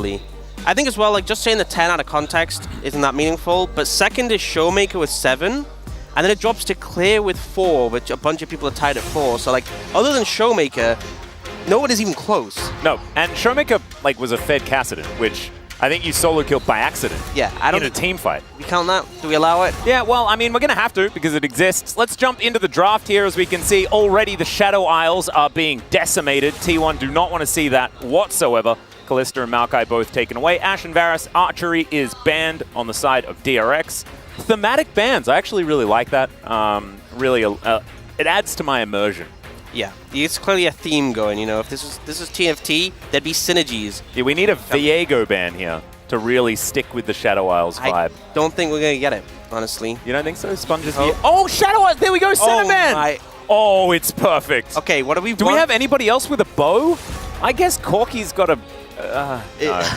massively. I think as well, like, just saying the 10 out of context isn't that meaningful, but second is Showmaker with 7, and then it drops to Clear with 4, which a bunch of people are tied at 4. So, like, other than Showmaker, no one is even close. No, and Showmaker, like, was a Fed Cassidon, which I think you solo killed by accident. Yeah, I don't. In a team fight. We count that? Do we allow it? Yeah, well, I mean, we're going to have to because it exists. Let's jump into the draft here. As we can see, already the Shadow Isles are being decimated. T1 do not want to see that whatsoever. Kalista and Maokai both taken away. Ashe and Varus, archery is banned on the side of DRX. Thematic bans, I actually really like that. Really, it adds to my immersion. Yeah, it's clearly a theme going, you know. If this is TFT, there'd be synergies. Yeah, we need a Viego ban here to really stick with the Shadow Isles vibe. I don't think we're going to get it, honestly. You don't think so? Sponges Oh, Shadow Isles! There we go, Center Man! Oh, it's perfect. Okay, what do we Do we have anybody else with a bow? I guess Corky's got a... no.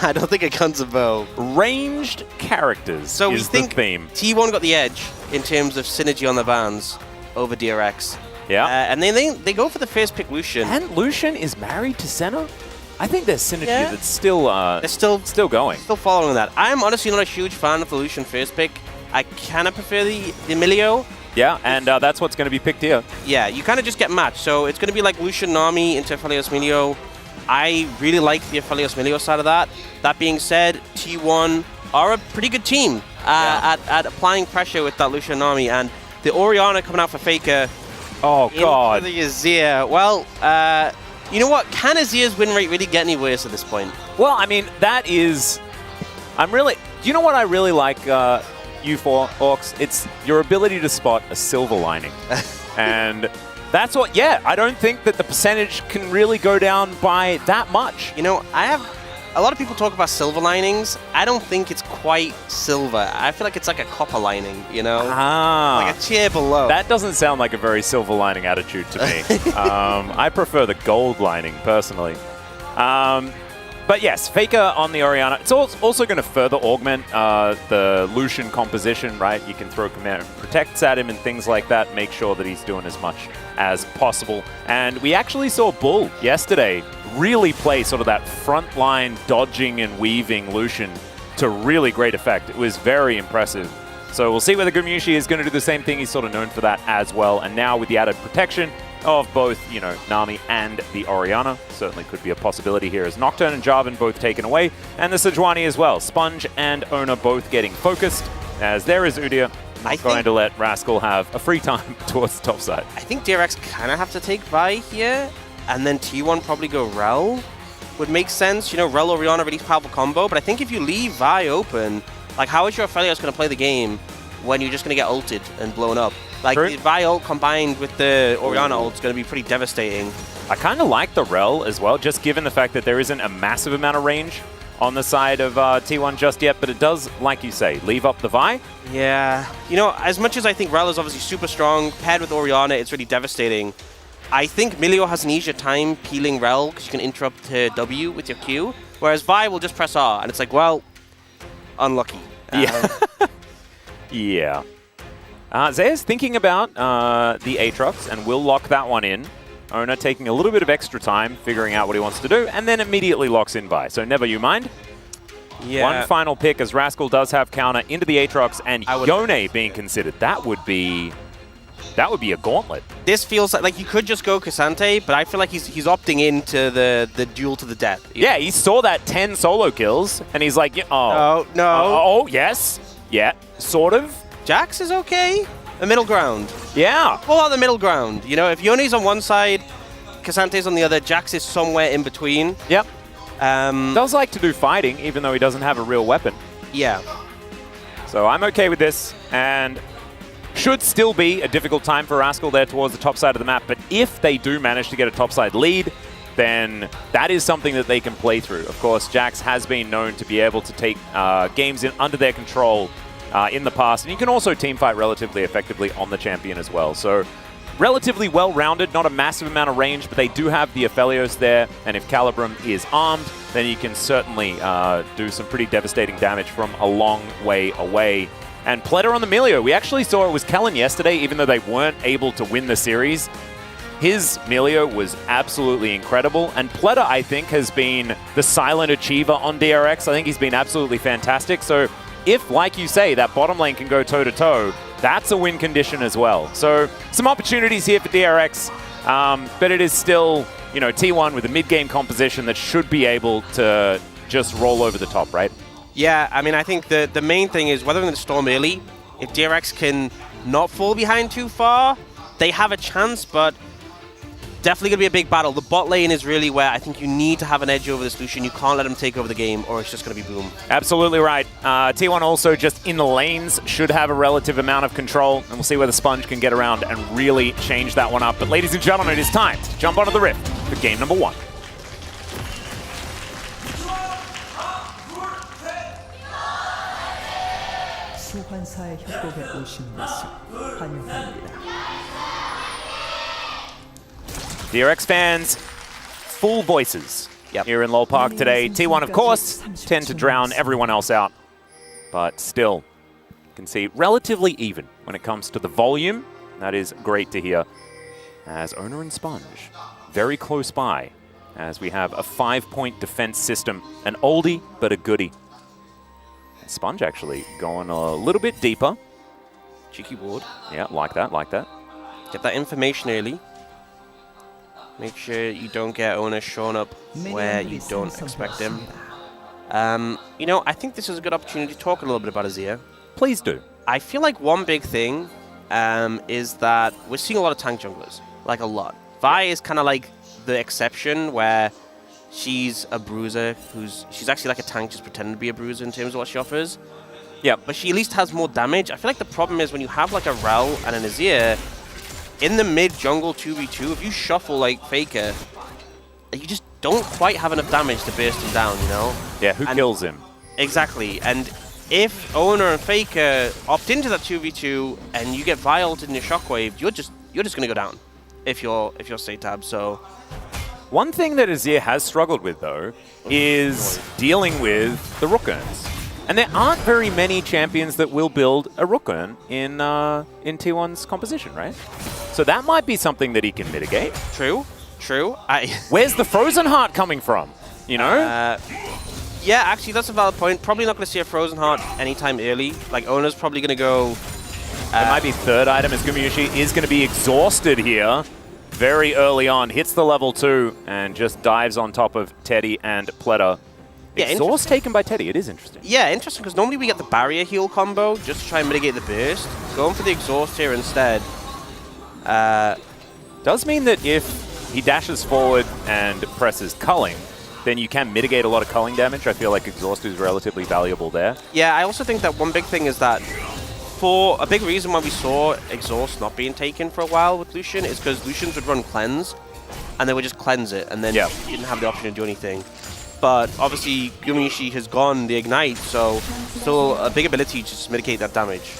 I don't think it comes a bow. Ranged characters so is we think the theme. T1 got the edge in terms of synergy on the bans over DRX. Yeah. And they go for the first pick Lucian. And Lucian is married to Senna? I think there's synergy that's still they're still going. Still following that. I'm honestly not a huge fan of the Lucian first pick. I kind of prefer the Emilio. Yeah, and that's what's going to be picked here. Yeah, you kind of just get matched. So it's going to be like Lucian Nami into Aphelios Milio. I really like the Aphelios Milio side of that. That being said, T1 are a pretty good team at applying pressure with that Lucian Nami. And the Orianna coming out for Faker. Oh, God. The Azir. Well, you know what? Can Azir's win rate really get any worse at this point? Well, I mean, that is... Do you know what I really like, you four, Orcs? It's your ability to spot a silver lining. And... that's what, I don't think that the percentage can really go down by that much. You know, a lot of people talk about silver linings. I don't think it's quite silver. I feel like it's like a copper lining, you know? Like a tier below. That doesn't sound like a very silver lining attitude to me. I prefer the gold lining, personally. But yes, Faker on the Orianna. It's also going to further augment the Lucian composition, right? You can throw command protects at him and things like that. Make sure that he's doing as much as possible. And we actually saw Bull yesterday really play sort of that frontline dodging and weaving Lucian to really great effect. It was very impressive. So we'll see whether Gumushi is going to do the same thing. He's sort of known for that as well. And now with the added protection of both, you know, Nami and the Orianna, certainly could be a possibility here as Nocturne and Jarvan both taken away, and the Sejuani as well. Sponge and Ona both getting focused, as there is Udyr. I'm going to let Rascal have a free time towards the top side. I think DRX kind of have to take Vi here, and then T1 probably go Rel. Would make sense, you know, Rel Orianna, really powerful combo, but I think if you leave Vi open, like, how is your Aphelios going to play the game when you're just going to get ulted and blown up? Like, the Vi ult combined with the Orianna ult is going to be pretty devastating. I kind of like the Rel as well, just given the fact that there isn't a massive amount of range on the side of T1 just yet, but it does, like you say, leave up the Vi. Yeah. You know, as much as I think Rel is obviously super strong, paired with Orianna, it's really devastating. I think Milio has an easier time peeling Rel because you can interrupt her W with your Q, whereas Vi will just press R, and it's like, well, unlucky. Yeah. Yeah. Zaya's thinking about the Aatrox and will lock that one in. Ona taking a little bit of extra time figuring out what he wants to do, and then immediately locks in Vi. So never you mind. Yeah. One final pick, as Rascal does have counter into the Aatrox, and Yone being considered. That would be a gauntlet. This feels like you could just go Cassante, but I feel like he's opting into the duel to the death. Yeah, he saw that 10 solo kills, and he's like, oh. No. Yes. Yeah, sort of. Jax is okay. A middle ground. Yeah. Pull out the middle ground. You know, if Yone's on one side, Cassante's on the other, Jax is somewhere in between. Yep. Does like to do fighting, even though he doesn't have a real weapon. Yeah. So I'm okay with this, and should still be a difficult time for Rascal there towards the top side of the map, but if they do manage to get a topside lead, then that is something that they can play through. Of course, Jax has been known to be able to take games under their control in the past, and you can also teamfight relatively effectively on the champion as well. So relatively well-rounded, not a massive amount of range, but they do have the Aphelios there, and if Calibrum is armed, then you can certainly do some pretty devastating damage from a long way away. And Pletter on the Milio, we actually saw it was Kellen yesterday, even though they weren't able to win the series. his Melio was absolutely incredible. And Pleta, I think, has been the silent achiever on DRX. I think he's been absolutely fantastic. So if, like you say, that bottom lane can go toe-to-toe, that's a win condition as well. So some opportunities here for DRX, but it is still, you know, T1 with a mid-game composition that should be able to just roll over the top, right? Yeah, I mean, I think the main thing is whether they're going to storm early, if DRX can not fall behind too far, they have a chance, but definitely going to be a big battle. The bot lane is really where I think you need to have an edge over this Lucian. You can't let him take over the game, or it's just going to be boom. Absolutely right. T1 also just in the lanes should have a relative amount of control, and we'll see whether Sponge can get around and really change that one up. But ladies and gentlemen, it is time to jump onto the Rift for game number 1. 소환사의 협곡에 오신 것을 환영합니다. DRX fans, full voices here in Lowell Park today. T1, of course, tend to drown everyone else out, but still, you can see relatively even when it comes to the volume. That is great to hear. As Owner and Sponge, very close by, as we have a 5-point defense system. An oldie, but a goodie. Sponge actually going a little bit deeper. Cheeky ward. Yeah, like that, like that. Get that information early. Make sure you don't get Owner shown up where you don't expect him. You know, I think this is a good opportunity to talk a little bit about Azir. Please do. I feel like one big thing is that we're seeing a lot of tank junglers. Like, a lot. Vi is kind of like the exception where she's a bruiser she's actually like a tank just pretending to be a bruiser in terms of what she offers. Yeah. But she at least has more damage. I feel like the problem is when you have like a Rel and an Azir, in the mid-jungle 2v2, if you shuffle like Faker, you just don't quite have enough damage to burst him down, you know? Yeah, who kills him? Exactly. And if Owner and Faker opt into that 2v2 and you get Vi ulted in your shockwave, you're just gonna go down if you're Satab, so... One thing that Azir has struggled with, though, is dealing with the Rook Urns. And there aren't very many champions that will build a Rook Urn in T1's composition, right? So that might be something that he can mitigate. True. Where's the Frozen Heart coming from? You know? Yeah, actually, that's a valid point. Probably not going to see a Frozen Heart anytime early. Like, Owner's probably going to go... It might be third item as Gumayusi is going to be exhausted here. Very early on, hits the level 2 and just dives on top of Teddy and Pleta. Yeah, exhaust taken by Teddy, it is interesting. Yeah, interesting, because normally we get the barrier heal combo just to try and mitigate the burst. Going for the exhaust here instead. Does mean that if he dashes forward and presses culling, then you can mitigate a lot of culling damage. I feel like exhaust is relatively valuable there. Yeah, I also think that one big thing is that for a big reason why we saw exhaust not being taken for a while with Lucian is because Lucians would run cleanse, and they would just cleanse it, and then you didn't have the option to do anything. But obviously, Gumayusi has gone the Ignite, so still a big ability to just mitigate that damage.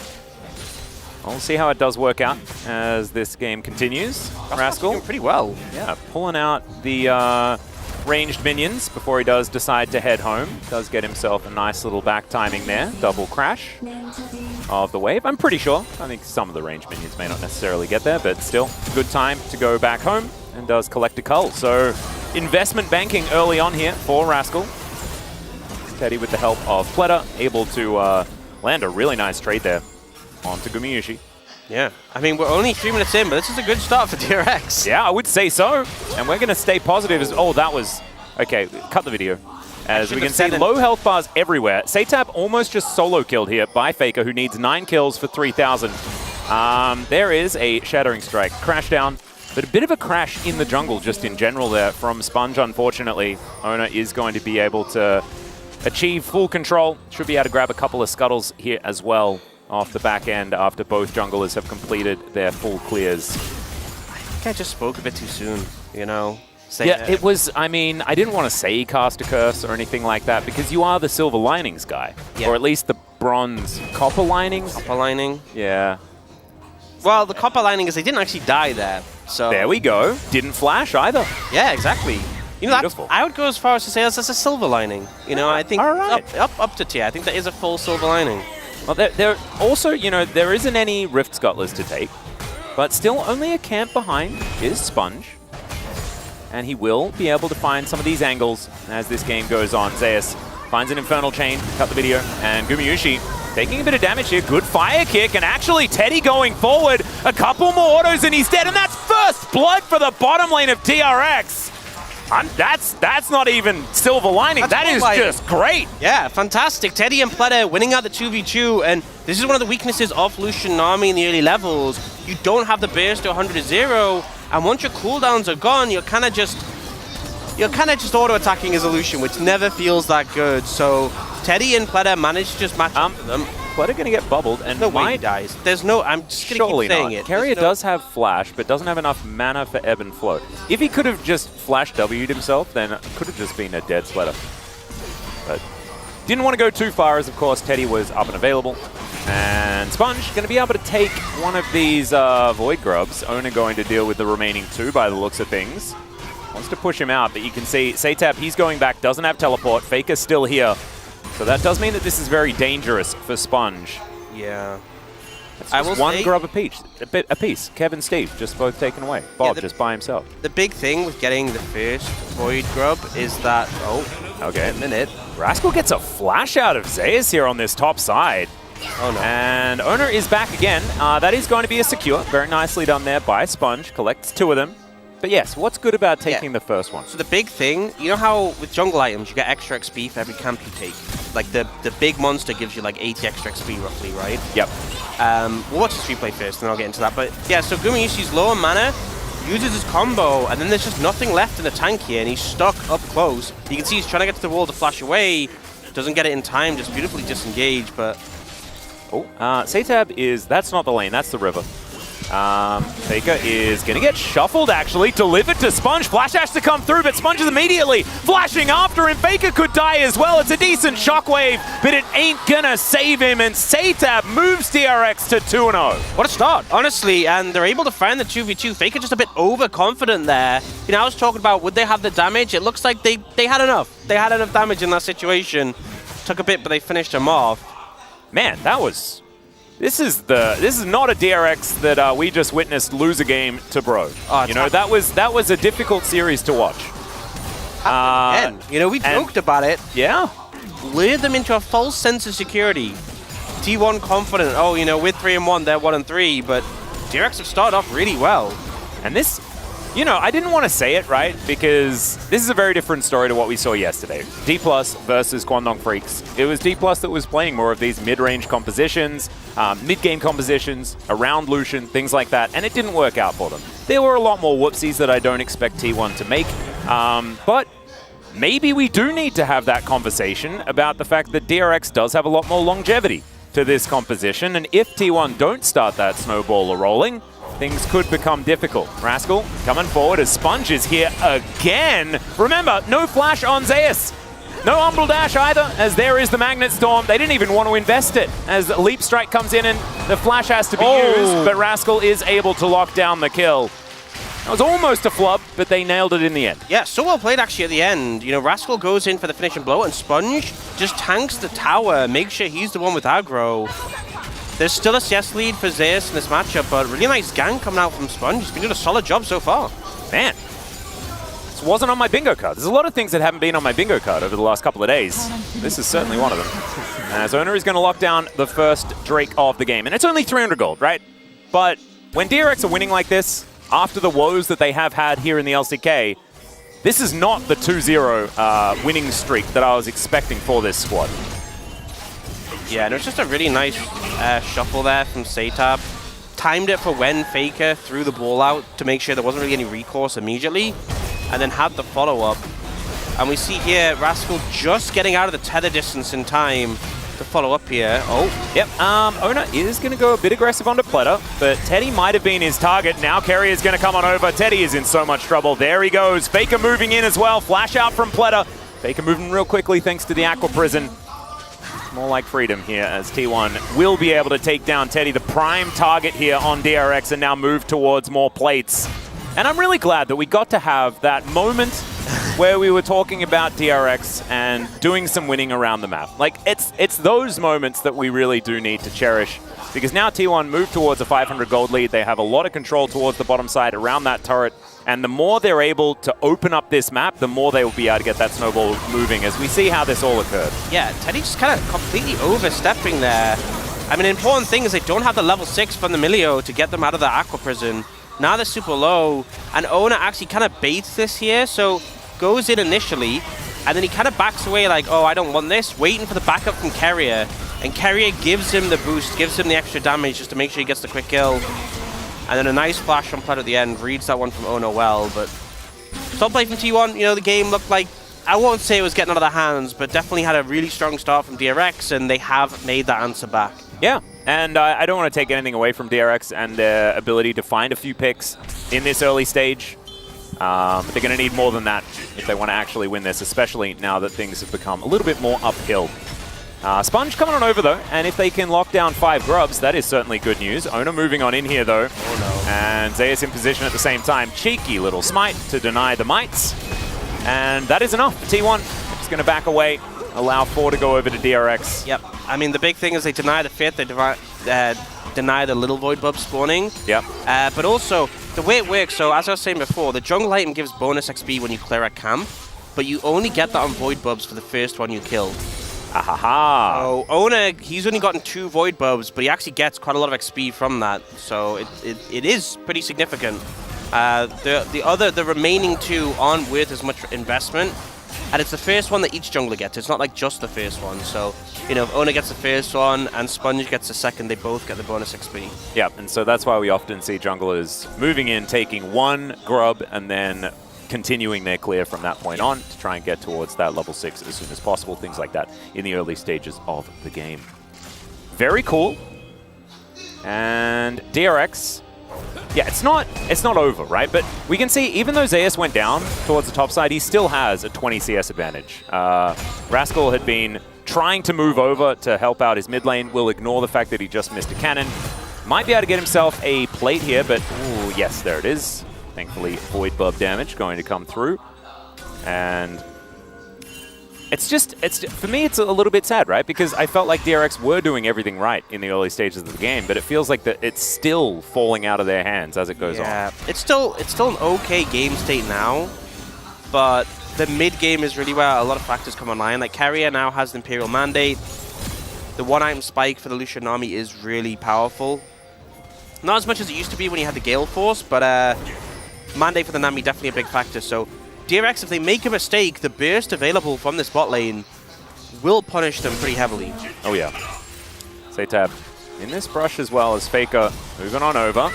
We'll see how it does work out as this game continues. Rascal doing pretty well. Yeah, pulling out the ranged minions before he does decide to head home. Does get himself a nice little back timing there. Double crash of the wave. I'm pretty sure. I think some of the ranged minions may not necessarily get there, but still, good time to go back home and does collect a cull. So, investment banking early on here for Rascal. Teddy with the help of Pleta, able to land a really nice trade there onto Gumayusi. Yeah, I mean, we're only 3 minutes in, but this is a good start for DRX. Yeah, I would say so. And we're going to stay positive. Oh, that was... Okay, cut the video. As we can see, low health bars everywhere. Satab almost just solo killed here by Faker, who needs 9 kills for 3,000. There is a Shattering Strike. Crash down. But a bit of a crash in the jungle just in general there from Sponge, unfortunately. Owner is going to be able to achieve full control. Should be able to grab a couple of scuttles here as well off the back end after both junglers have completed their full clears. I think I just spoke a bit too soon, you know? Yeah, it was, I mean, I didn't want to say cast a curse or anything like that because you are the silver linings guy. Yeah. Or at least the bronze copper linings. Copper lining? Yeah. Well, the copper lining is they didn't actually die there, so... There we go. Didn't flash either. Yeah, exactly. You know, I would go as far as to say that's a silver lining. You know, I think up to tier. I think that is a full silver lining. Well, there also, you know, there isn't any Rift Scuttlers to take. But still only a camp behind is Sponge. And he will be able to find some of these angles as this game goes on. Zeus finds an Infernal Chain, cut the video, and Gumayusi taking a bit of damage here. Good fire kick, and actually Teddy going forward. A couple more autos and he's dead, and that's first blood for the bottom lane of DRX. That's not even silver lining. That is just great. Yeah, fantastic. Teddy and Pleta winning out the 2v2, and this is one of the weaknesses of Lucian Nami in the early levels. You don't have the burst to 100-0, and once your cooldowns are gone, you're kind of just auto-attacking as a Lucian, which never feels that good. So Teddy and Pleta managed to just match up to them. Pleta going to get bubbled, and no way he dies. There's no, I'm just going to keep saying it. Carrier does have flash, but doesn't have enough mana for ebb and flow. If he could have just flash W'd himself, then it could have just been a dead Pleta. But didn't want to go too far, as of course Teddy was up and available. And Sponge going to be able to take one of these Void Grubs. Owner going to deal with the remaining two by the looks of things. Wants to push him out, but you can see Satab, he's going back, doesn't have teleport. Faker's still here. So that does mean that this is very dangerous for Sponge. Yeah. I will one grub apiece. Kevin, Steve, just both taken away. Bob just by himself. The big thing with getting the first Void Grub is that... Oh, okay. A minute. Rascal gets a flash out of Zeus here on this top side. Oh no. And Owner is back again. That is going to be a secure. Very nicely done there by Sponge. Collects two of them. But yes, what's good about taking the first one? So the big thing, you know how with jungle items you get extra XP for every camp you take? Like the big monster gives you like 80 extra XP roughly, right? Yep. We'll watch this replay first and then I'll get into that. But yeah, so Gumayusi's low on mana, uses his combo, and then there's just nothing left in the tank here, and he's stuck up close. You can see he's trying to get to the wall to flash away, doesn't get it in time, just beautifully disengaged, but... Oh, Satab is... That's not the lane, that's the river. Faker is going to get shuffled, actually. Delivered to Sponge. Flash has to come through, but Sponge is immediately flashing after him. Faker could die as well. It's a decent shockwave, but it ain't going to save him. And Satab moves DRX to 2-0. What a start, honestly. And they're able to find the 2v2. Faker just a bit overconfident there. You know, I was talking about would they have the damage. It looks like they had enough. They had enough damage in that situation. Took a bit, but they finished him off. Man, that was... This is not a DRX that we just witnessed lose a game to Bro. You know, that was a difficult series to watch. You know, we joked about it. Yeah. Lured them into a false sense of security. T1 confident. Oh, you know, we're 3-1, they're 1-3, but DRX have started off really well. And this, you know, I didn't want to say it, right? Because this is a very different story to what we saw yesterday. D+ versus Guangdong Freaks. It was D+ that was playing more of these mid-range compositions, mid-game compositions, around Lucian, things like that, and it didn't work out for them. There were a lot more whoopsies that I don't expect T1 to make, but maybe we do need to have that conversation about the fact that DRX does have a lot more longevity to this composition, and if T1 don't start that snowball rolling, things could become difficult. Rascal coming forward as Sponge is here again. Remember, no flash on Zeus. No Umbral Dash either, as there is the Magnet Storm. They didn't even want to invest it, as the Leap Strike comes in and the flash has to be used, but Rascal is able to lock down the kill. That was almost a flub, but they nailed it in the end. Yeah, so well played actually at the end. You know, Rascal goes in for the finishing blow, and Sponge just tanks the tower, makes sure he's the one with aggro. There's still a CS lead for Zeus in this matchup, but really nice gang coming out from Sponge. He's been doing a solid job so far. Man, this wasn't on my bingo card. There's a lot of things that haven't been on my bingo card over the last couple of days. This is certainly one of them. As Owner is going to lock down the first Drake of the game. And it's only 300 gold, right? But when DRX are winning like this, after the woes that they have had here in the LCK, this is not the 2-0 winning streak that I was expecting for this squad. Yeah, and it was just a really nice shuffle there from Satab. Timed it for when Faker threw the ball out to make sure there wasn't really any recourse immediately, and then had the follow-up. And we see here Rascal just getting out of the tether distance in time to follow up here. Oh. Yep, Owner is going to go a bit aggressive onto Pleta, but Teddy might have been his target. Now Carrier is going to come on over. Teddy is in so much trouble. There he goes. Faker moving in as well. Flash out from Pleta. Faker moving real quickly thanks to the Aqua Prison. More like freedom here as T1 will be able to take down Teddy, the prime target here on DRX, and now move towards more plates. And I'm really glad that we got to have that moment where we were talking about DRX and doing some winning around the map. Like, it's those moments that we really do need to cherish. because now T1 move towards a 500 gold lead. They have a lot of control towards the bottom side around that turret, and the more they're able to open up this map, the more they will be able to get that snowball moving, as we see how this all occurred. Yeah, Teddy just kind of completely overstepping there. I mean, the important thing is they don't have the level 6 from the Milio to get them out of the Aqua Prison. Now they're super low, and Ona actually kind of baits this here, so goes in initially, and then he kind of backs away like, oh, I don't want this, waiting for the backup from Carrier, and Carrier gives him the boost, gives him the extra damage just to make sure he gets the quick kill. And then a nice flash from Pled at the end, reads that one from Ona well, but solid play from T1, you know, the game looked like, I won't say it was getting out of their hands, but definitely had a really strong start from DRX, and they have made that answer back. Yeah, and I don't want to take anything away from DRX and their ability to find a few picks in this early stage. But they're going to need more than that if they want to actually win this, especially now that things have become a little bit more uphill. Sponge coming on over, though, and if they can lock down 5 grubs, that is certainly good news. Ona moving on in here, though. Oh, no. And Zeus in position at the same time. Cheeky little smite to deny the mites. And that is enough for T1. Just going to back away, allow 4 to go over to DRX. Yep. I mean, the big thing is they deny the Fifth, they deny the little Void Bub spawning. Yep. But also, the way it works, so as I was saying before, the jungle item gives bonus XP when you clear a camp, but you only get that on Void Bubs for the first one you kill. Ahaha. So Ona, he's only gotten 2 Void Bubs, but he actually gets quite a lot of XP from that, so it is pretty significant. The remaining 2 aren't worth as much investment, and it's the first one that each jungler gets. It's not like just the first one, so you know, if Ona gets the first one and Sponge gets the second, they both get the bonus XP. Yeah, and so that's why we often see junglers moving in, taking 1 grub, and then continuing their clear from that point on to try and get towards that level 6 as soon as possible, things like that in the early stages of the game. Very cool. And DRX, yeah, it's not over, right? But we can see, even though Zeus went down towards the top side, he still has a 20 CS advantage. Rascal had been trying to move over to help out his mid lane. We'll ignore the fact that he just missed a cannon. Might be able to get himself a plate here, but ooh, yes, there it is. Thankfully, Void Bub damage going to come through. And for me, it's a little bit sad, right? Because I felt like DRX were doing everything right in the early stages of the game, but it feels like that it's still falling out of their hands as it goes on. Yeah, it's still an okay game state now, but the mid game is really where a lot of factors come online. Like Carrier now has the Imperial Mandate. The 1-item spike for the Lucian army is really powerful. Not as much as it used to be when you had the Gale Force, but Mandate for the Nami definitely a big factor. So DRX, if they make a mistake, the burst available from this bot lane will punish them pretty heavily. Oh yeah. Saytab in this brush as well as Faker moving on over.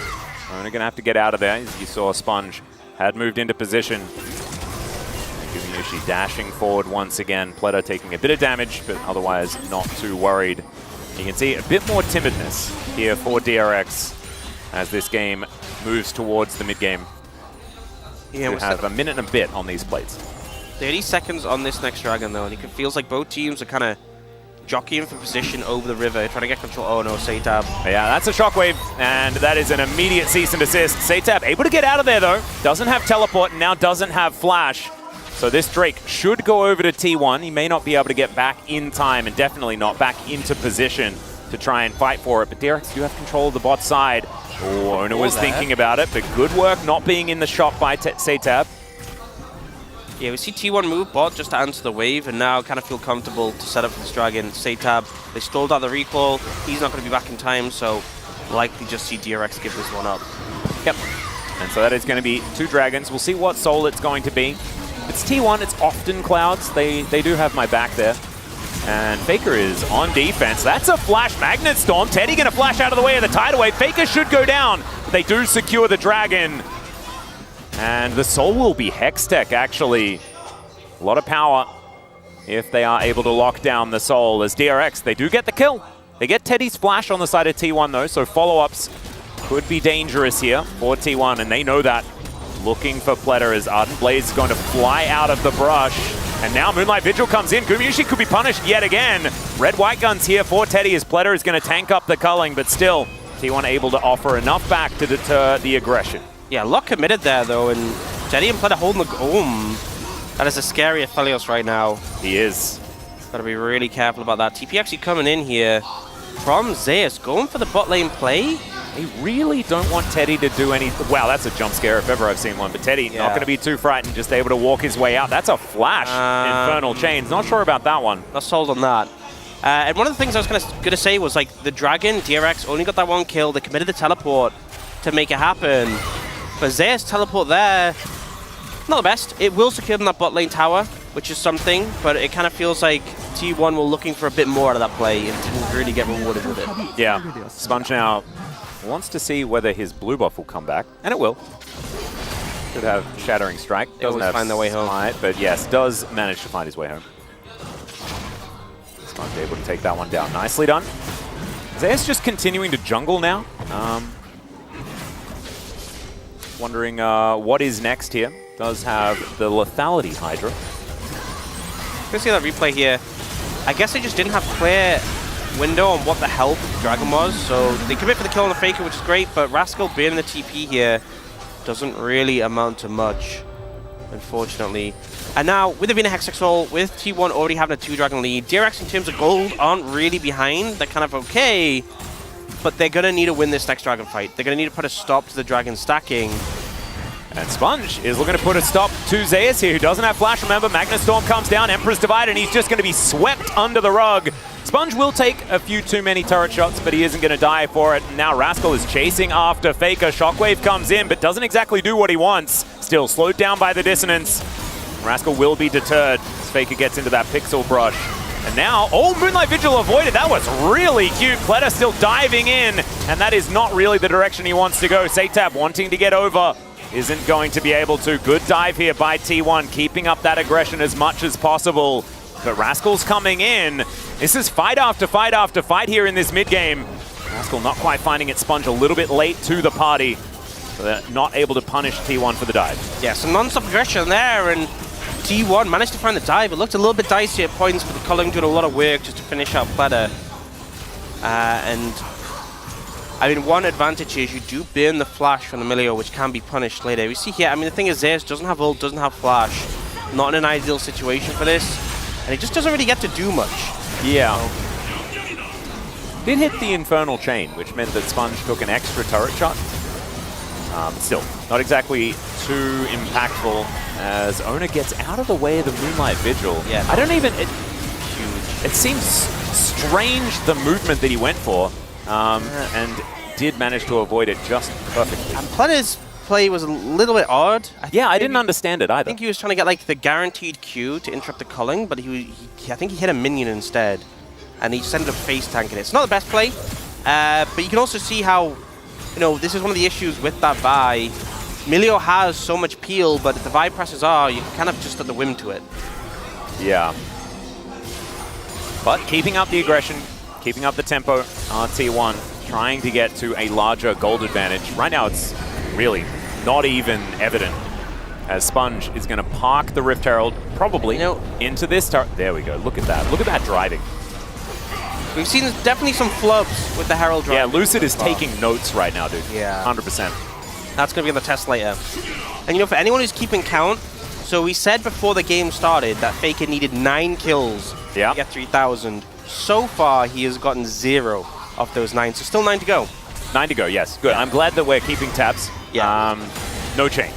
Only gonna have to get out of there. As you saw, Sponge had moved into position. Gumayusi dashing forward once again. Pleta taking a bit of damage, but otherwise not too worried. You can see a bit more timidness here for DRX as this game moves towards the mid game. Yeah, we have a minute and a bit on these plates. 30 seconds on this next dragon, though, and it feels like both teams are kind of jockeying for position over the river, trying to get control. Oh no, Saytab. Yeah, that's a shockwave, and that is an immediate cease and desist. Saytab able to get out of there, though. Doesn't have teleport, and now doesn't have flash. So this Drake should go over to T1. He may not be able to get back in time, and definitely not back into position to try and fight for it. But DRX do have control of the bot side. Oh, Ona was thinking about it, but good work not being in the shot by Saytab. Yeah, we see T1 move bot just to answer the wave, and now kind of feel comfortable to set up for this dragon. Saytab, they stalled out the recall. He's not going to be back in time, so likely just see DRX give this one up. Yep. And so that is going to be 2 dragons. We'll see what soul it's going to be. It's T1, it's often Clouds. They do have my back there. And Faker is on defense. That's a flash Magnet Storm. Teddy going to flash out of the way of the Tidal Wave. Faker should go down, but they do secure the dragon. And the soul will be Hextech, actually. A lot of power if they are able to lock down the soul. As DRX, they do get the kill. They get Teddy's flash on the side of T1, though, so follow-ups could be dangerous here for T1, and they know that. Looking for Pleta as Ardent Blaze is going to fly out of the brush. And now Moonlight Vigil comes in. Gumayusi could be punished yet again. Red-white guns here for Teddy as Pleta is going to tank up the culling, but still, T1 able to offer enough back to deter the aggression. Yeah, Lock committed there, though, and Teddy and Pleta holding the... that is a scary Aphelios right now. He is. Gotta be really careful about that. TP actually coming in here. from Zeus. Going for the bot lane play. They really don't want Teddy to do any... Wow, that's a jump scare if ever I've seen one. But Teddy, not going to be too frightened, just able to walk his way out. That's a flash. Infernal Chains. Not sure about that one. Not sold on that. And one of the things I was gonna say was, like, the Dragon, DRX, only got that one kill. They committed the teleport to make it happen. But Zeus teleport there, not the best. It will secure them that bot lane tower, which is something, but it kind of feels like T1 were looking for a bit more out of that play and didn't really get rewarded with it. Yeah, Sponge now wants to see whether his blue buff will come back, and it will. Should have Shattering Strike. Doesn't have find their way home. Smite, but yes, does manage to find his way home. Sponge able to take that one down. Nicely done. Zeus just continuing to jungle now. Wondering what is next here. Does have the Lethality Hydra. You can see that replay here. I guess they just didn't have clear window on what the help Dragon was, so they commit for the kill on the Faker, which is great, but Rascal being in the TP here doesn't really amount to much, unfortunately. And now, with the Vina Hexaxol, with T1 already having a 2-Dragon lead, DRX in terms of gold aren't really behind. They're kind of okay, but they're going to need to win this next Dragon fight. They're going to need to put a stop to the Dragon stacking. And Sponge is looking to put a stop to Zeus here, who doesn't have flash. Remember, Magnus Storm comes down, Emperor's Divide, and he's just going to be swept under the rug. Sponge will take a few too many turret shots, but he isn't going to die for it. Now Rascal is chasing after Faker. Shockwave comes in, but doesn't exactly do what he wants. Still slowed down by the dissonance. Rascal will be deterred as Faker gets into that pixel brush. And now, oh, Moonlight Vigil avoided. That was really cute. Pleta still diving in, and that is not really the direction he wants to go. Satab wanting to get over. Isn't going to be able to. Good dive here by T1, keeping up that aggression as much as possible. But Rascal's coming in. This is fight after fight after fight here in this mid-game. Rascal not quite finding it. Sponge a little bit late to the party. So they're not able to punish T1 for the dive. Yeah, some non-stop aggression there, and T1 managed to find the dive. It looked a little bit dicey at points, but the Culling doing a lot of work just to finish out Pleta. And I mean, one advantage is you do burn the flash from the Milio, which can be punished later. We see here, I mean, the thing is Zeus doesn't have ult, doesn't have flash. Not in an ideal situation for this. And he just doesn't really get to do much. Yeah. Did hit the Infernal Chain, which meant that Sponge took an extra turret shot. Still, not exactly too impactful as Ona gets out of the way of the Moonlight Vigil. Yeah. I don't even... It seems strange, the movement that he went for. And did manage to avoid it just perfectly. And Pleta's play was a little bit odd. I didn't understand it either. I think he was trying to get like the guaranteed Q to interrupt the Culling, but I think he hit a minion instead. And he just ended up face tanking it. It's not the best play, but you can also see how, you know, this is one of the issues with that Vi. Milio has so much peel, but if the Vi presses R, you kind of just at the whim to it. Yeah. But keeping up the aggression, keeping up the tempo, T1 trying to get to a larger gold advantage. Right now it's really not even evident as Sponge is going to park the Rift Herald probably into this turret. There we go. Look at that. Look at that driving. We've seen definitely some flubs with the Herald driving. Yeah, Lucid is taking notes right now, dude. Yeah. 100%. That's going to be on the test later. And you know, for anyone who's keeping count, so we said before the game started that Faker needed 9 kills to get 3,000. So far, he has gotten 0 of those 9, so still 9 to go. 9 to go, yes. Good. I'm glad that we're keeping tabs. Yeah. No change.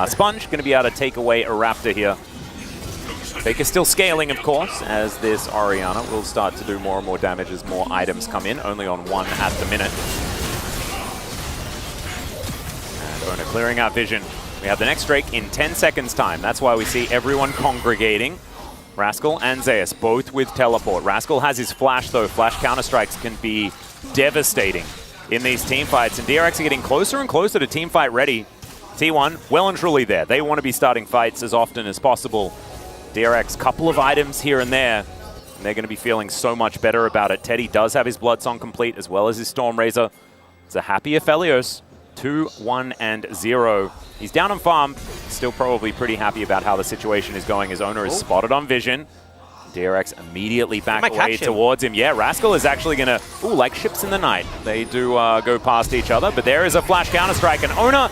Sponge going to be able to take away a Raptor here. Faker still scaling, of course, as this Orianna will start to do more and more damage as more items come in, only on 1 at the minute. And Ona clearing out vision. We have the next Drake in 10 seconds time. That's why we see everyone congregating. Rascal and Zeus, both with teleport. Rascal has his flash, though. Flash counter-strikes can be devastating in these team fights. And DRX are getting closer and closer to team fight ready. T1, well and truly there. They want to be starting fights as often as possible. DRX, couple of items here and there. And they're going to be feeling so much better about it. Teddy does have his Bloodsong complete, as well as his Stormrazor. It's a happy Aphelios. 2-1-0. He's down on farm. Still probably pretty happy about how the situation is going. His owner is spotted on vision. DRX immediately back away towards him. Yeah, Rascal is actually going to, like ships in the night. They do go past each other, but there is a flash counter-strike. And Ona,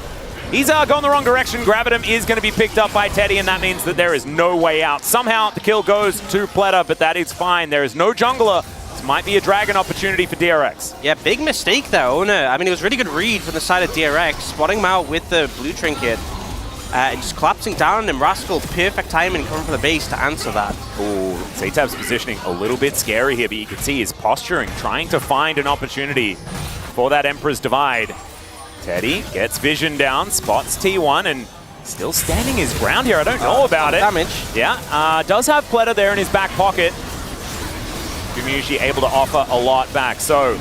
he's gone the wrong direction. Gravitum is going to be picked up by Teddy, and that means that there is no way out. Somehow the kill goes to Pleta, but that is fine. There is no jungler. Might be a dragon opportunity for DRX. Yeah, big mistake there, Owner. I mean, it was a really good read from the side of DRX, spotting him out with the blue trinket. And just collapsing down on him. Rascal, perfect timing coming from the base to answer that. Ooh, Zaytab's positioning a little bit scary here, but you can see his posturing, trying to find an opportunity for that Emperor's Divide. Teddy gets vision down, spots T1, and still standing his ground here. I don't know about it. Damage. Yeah, does have Pleta there in his back pocket. Gumushi able to offer a lot back. So,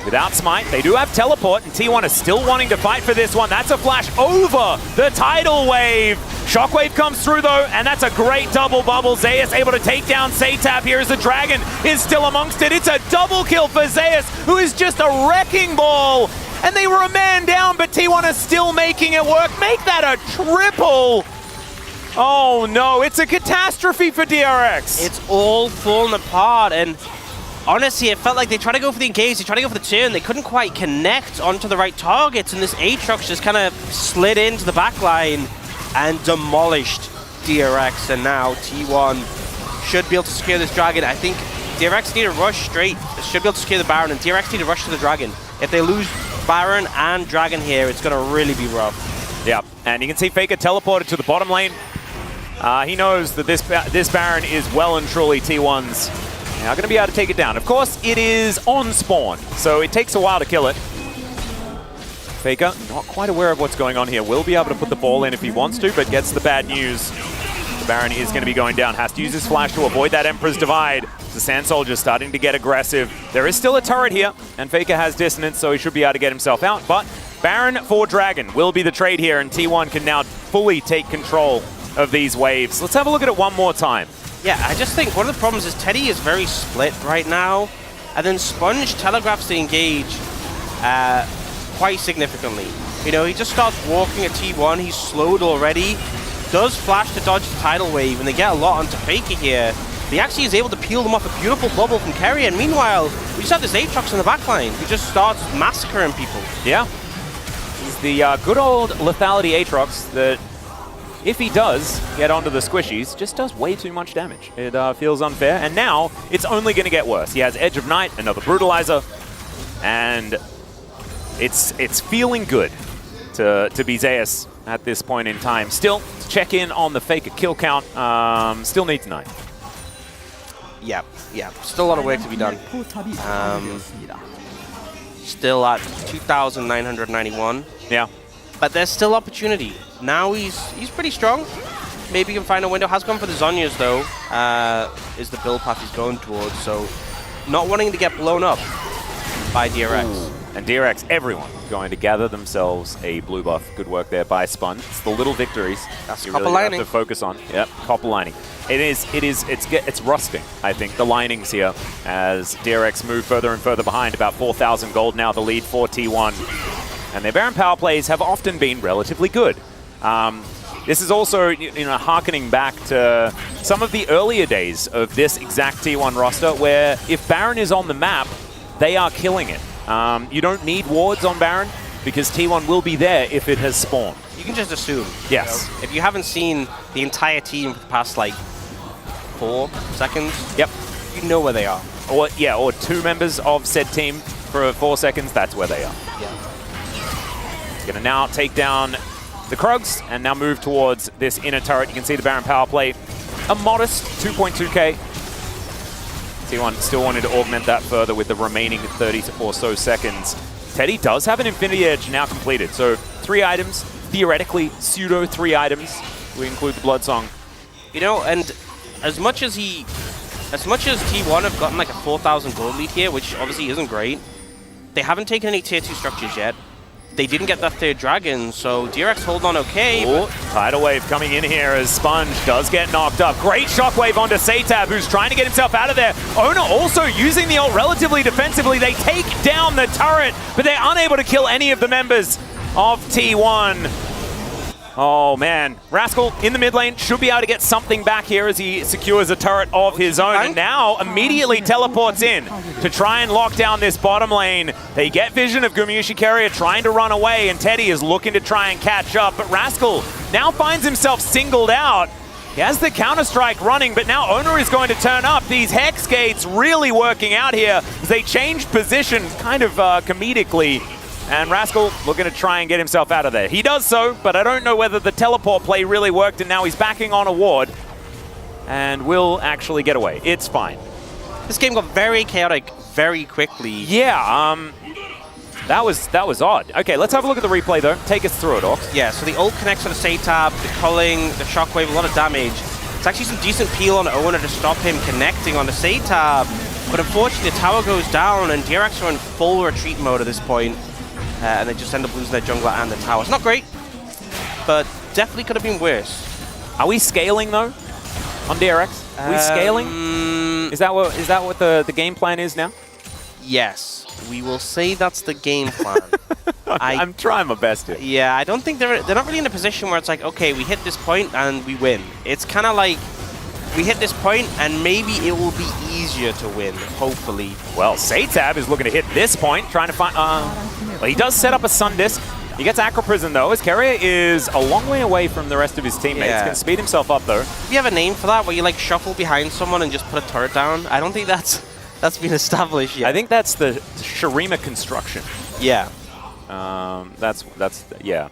without Smite, they do have Teleport, and T1 is still wanting to fight for this one. That's a flash over the Tidal Wave. Shockwave comes through, though, and that's a great double bubble. Zeus able to take down Zaytab here as the Dragon is still amongst it. It's a double kill for Zeus, who is just a wrecking ball. And they were a man down, but T1 is still making it work. Make that a triple. Oh, no, it's a catastrophe for DRX. It's all falling apart, and honestly, it felt like they tried to go for the engage, they tried to go for the turn, they couldn't quite connect onto the right targets, and this Aatrox just kind of slid into the back line and demolished DRX, and now T1 should be able to secure this Dragon. I think DRX need to rush straight, should be able to secure the Baron, and DRX need to rush to the Dragon. If they lose Baron and Dragon here, it's going to really be rough. Yeah, and you can see Faker teleported to the bottom lane. He knows that this Baron is well and truly T1's. Now going to be able to take it down. Of course, it is on spawn, so it takes a while to kill it. Faker, not quite aware of what's going on here, will be able to put the ball in if he wants to, but gets the bad news. The Baron is going to be going down. Has to use his flash to avoid that Emperor's Divide. The Sand Soldier starting to get aggressive. There is still a turret here, and Faker has dissonance, so he should be able to get himself out. But Baron for Dragon will be the trade here, and T1 can now fully take control of these waves. Let's have a look at it one more time. Yeah, I just think one of the problems is Teddy is very split right now, and then Sponge telegraphs the engage quite significantly. You know, he just starts walking at T1, he's slowed already, does flash to dodge the Tidal Wave, and they get a lot onto Faker here. He actually is able to peel them off a beautiful bubble from Kerry, and meanwhile, we just have this Aatrox in the backline who just starts massacring people. Yeah. He's the good old lethality Aatrox that, if he does get onto the squishies, just does way too much damage. It feels unfair, and now it's only going to get worse. He has Edge of Night, another Brutalizer, and it's feeling good to be Zeus at this point in time. Still, to check in on the Faker kill count, still needs 9. Yeah, still a lot of work to be done. Still at 2,991. Yeah. But there's still opportunity. Now he's pretty strong. Maybe he can find a window. Has gone for the Zhonya's though, is the build path he's going towards. So not wanting to get blown up by DRX. Ooh. And DRX, everyone going to gather themselves a blue buff. Good work there by Sponge. It's the little victories that's you copper really lining have to focus on. Yep, copper lining. It's rusting, I think, the linings here as DRX move further and further behind. About 4,000 gold now, the lead for T1. And their Baron power plays have often been relatively good. This is also, harkening back to some of the earlier days of this exact T1 roster, where if Baron is on the map, they are killing it. You don't need wards on Baron, because T1 will be there if it has spawned. You can just assume. Yes. You know, if you haven't seen the entire team for the past, 4 seconds, yep, you know where they are. Or 2 members of said team for 4 seconds, that's where they are. Yeah. He's going to now take down the Krugs and now move towards this inner turret. You can see the Baron power play, a modest 2.2k. T1 still wanted to augment that further with the remaining 30 or so seconds. Teddy does have an Infinity Edge now completed, so 3 items, theoretically pseudo 3 items. We include the Blood Song. And as much as T1 have gotten a 4,000 gold lead here, which obviously isn't great, they haven't taken any tier 2 structures yet. They didn't get that 3rd dragon, so DRX hold on okay. Ooh, Tidal Wave coming in here as Sponge does get knocked up. Great shockwave onto Zaytab, who's trying to get himself out of there. Owner also using the ult relatively defensively. They take down the turret, but they're unable to kill any of the members of T1. Oh man, Rascal in the mid lane should be able to get something back here as he secures a turret of his own, and now immediately teleports in to try and lock down this bottom lane. They get vision of Gumushi Carrier trying to run away, and Teddy is looking to try and catch up, but Rascal now finds himself singled out. He has the Counter-Strike running, but now Owner is going to turn up. These Hex Gates really working out here as they changed position kind of comedically. And Rascal looking to try and get himself out of there. He does so, but I don't know whether the teleport play really worked, and now he's backing on a ward and will actually get away. It's fine. This game got very chaotic very quickly. Yeah, that was odd. Okay, let's have a look at the replay though. Take us through it, Orcs. Yeah, so the ult connects on the Satab, the culling, the shockwave, a lot of damage. It's actually some decent peel on Owner to stop him connecting on the Satab. But unfortunately, the tower goes down, and DRX are in full retreat mode at this point. And they just end up losing their jungler and the tower. It's not great, but definitely could have been worse. Are we scaling though on DRX? Are we scaling? Is that what the game plan is now? Yes, we will say that's the game plan. I'm trying my best here. Yeah, I don't think they're not really in a position where it's like, okay, we hit this point and we win. It's kind of like we hit this point and maybe it will be easier to win, hopefully. Well, Satab is looking to hit this point, trying to find... well, he does set up a Sun Disc. He gets Acro Prison, though. His carrier is a long way away from the rest of his teammates. Yeah. Can speed himself up, though. Do you have a name for that, where you, like, shuffle behind someone and just put a turret down? I don't think that's been established yet. I think that's the Shurima construction. Yeah. Yeah.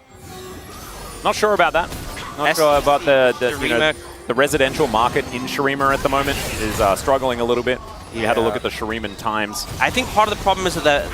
Not sure about that. Not sure about the residential market in Shurima at the moment is struggling a little bit. You had to look at the Shuriman times. I think part of the problem is that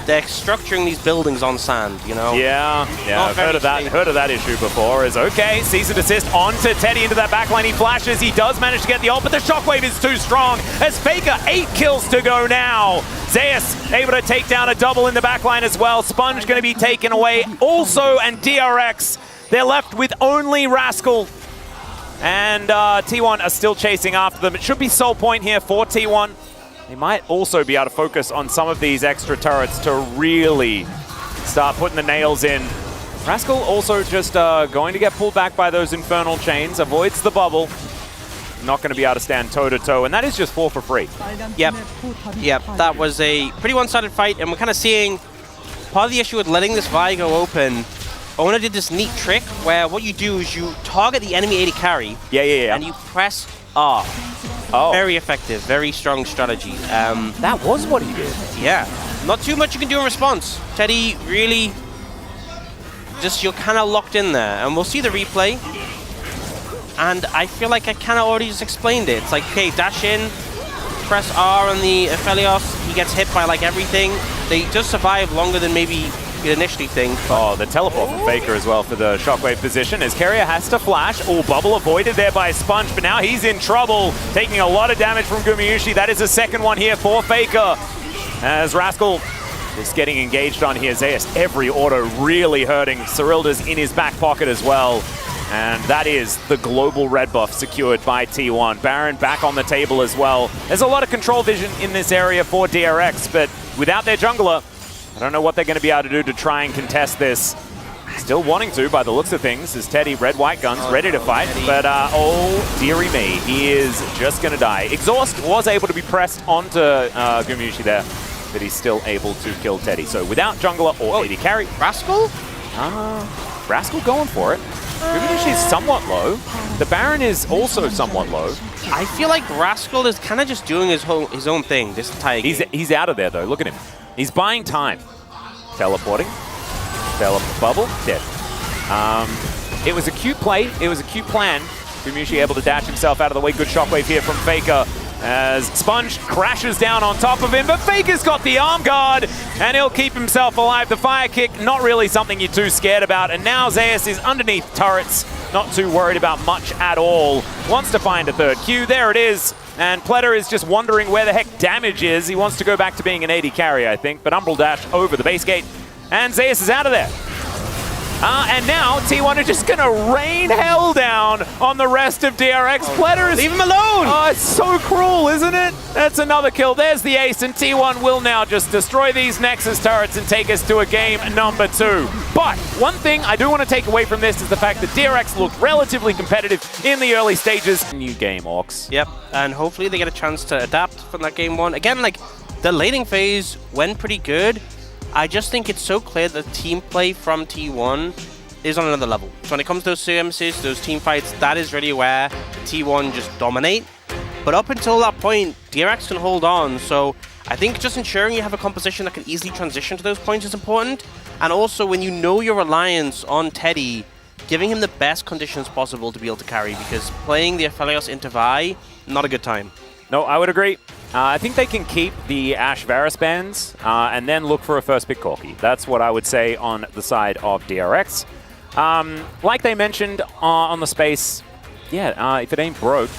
they're structuring these buildings on sand, you know? Yeah, I've heard of that issue before. Is okay, cease and desist onto Teddy into that backline. He flashes, he does manage to get the ult, but the shockwave is too strong as Faker 8 kills to go now. Zeus able to take down a double in the backline as well. Sponge going to be taken away also, and DRX, they're left with only Rascal. And T1 are still chasing after them. It should be Soul Point here for T1. They might also be able to focus on some of these extra turrets to really start putting the nails in. Rascal also just going to get pulled back by those Infernal Chains, avoids the bubble. Not going to be able to stand toe-to-toe, and that is just 4 for free. Yep, that was a pretty one-sided fight, and we're kind of seeing part of the issue with letting this Vi go open. Owner did this neat trick where what you do is you target the enemy AD carry, and you press R. Oh. Very effective, very strong strategy. That was what he did. Yeah, not too much you can do in response. Teddy really you're kind of locked in there, and we'll see the replay. And I feel like I kind of already just explained it. It's like, okay, dash in, press R on the Aphelios, he gets hit by like everything. They just survive longer than maybe you'd initially think. Oh, the teleport from Faker as well for the shockwave position as Carrier has to flash. Oh, bubble avoided there by Sponge, but now he's in trouble, taking a lot of damage from Gumayusi. That is the second one here for Faker. As Rascal is getting engaged on here. Zeus, every auto really hurting. Cyrilda's in his back pocket as well. And that is the global red buff secured by T1. Baron back on the table as well. There's a lot of control vision in this area for DRX, but without their jungler, I don't know what they're going to be able to do to try and contest this. Still wanting to, by the looks of things, is Teddy, red, white guns, ready to fight. But, oh, dearie me, he is just going to die. Exhaust was able to be pressed onto Gumayusi there, but he's still able to kill Teddy. So without jungler or AD carry. Rascal? Rascal going for it. Gumayusi is somewhat low. The Baron is also somewhat low. I feel like Rascal is kind of just doing his own thing this entire game. He's out of there, though. Look at him. He's buying time. Teleporting. Bubble. Dead. It was a cute play. It was a cute plan. Gumayusi able to dash himself out of the way. Good shockwave here from Faker as Sponge crashes down on top of him. But Faker's got the arm guard, and he'll keep himself alive. The fire kick, not really something you're too scared about. And now Zeus is underneath turrets. Not too worried about much at all. Wants to find a third Q. There it is. And Pletter is just wondering where the heck damage is. He wants to go back to being an AD carry, I think. But Umbral dash over the base gate. And Zeus is out of there. And now T1 are just going to rain hell down on the rest of DRX. Pletter is... Leave him alone! Oh, it's so cruel, isn't it? That's another kill. There's the ace, and T1 will now just destroy these Nexus turrets and take us to a game number 2. But one thing I do want to take away from this is the fact that DRX looked relatively competitive in the early stages. New game, Orcs. Yep, and hopefully they get a chance to adapt from that game 1. Again, like, the laning phase went pretty good. I just think it's so clear that team play from T1 is on another level. So when it comes to those CMCs, those team fights, that is really where T1 just dominate. But up until that point, DRX can hold on. So I think just ensuring you have a composition that can easily transition to those points is important. And also, when you know your reliance on Teddy, giving him the best conditions possible to be able to carry, because playing the Aphelios into Vi, not a good time. No, I would agree. I think they can keep the Ashe Varus bans and then look for a first pick Corki. That's what I would say on the side of DRX. Like they mentioned on the space, if it ain't broke,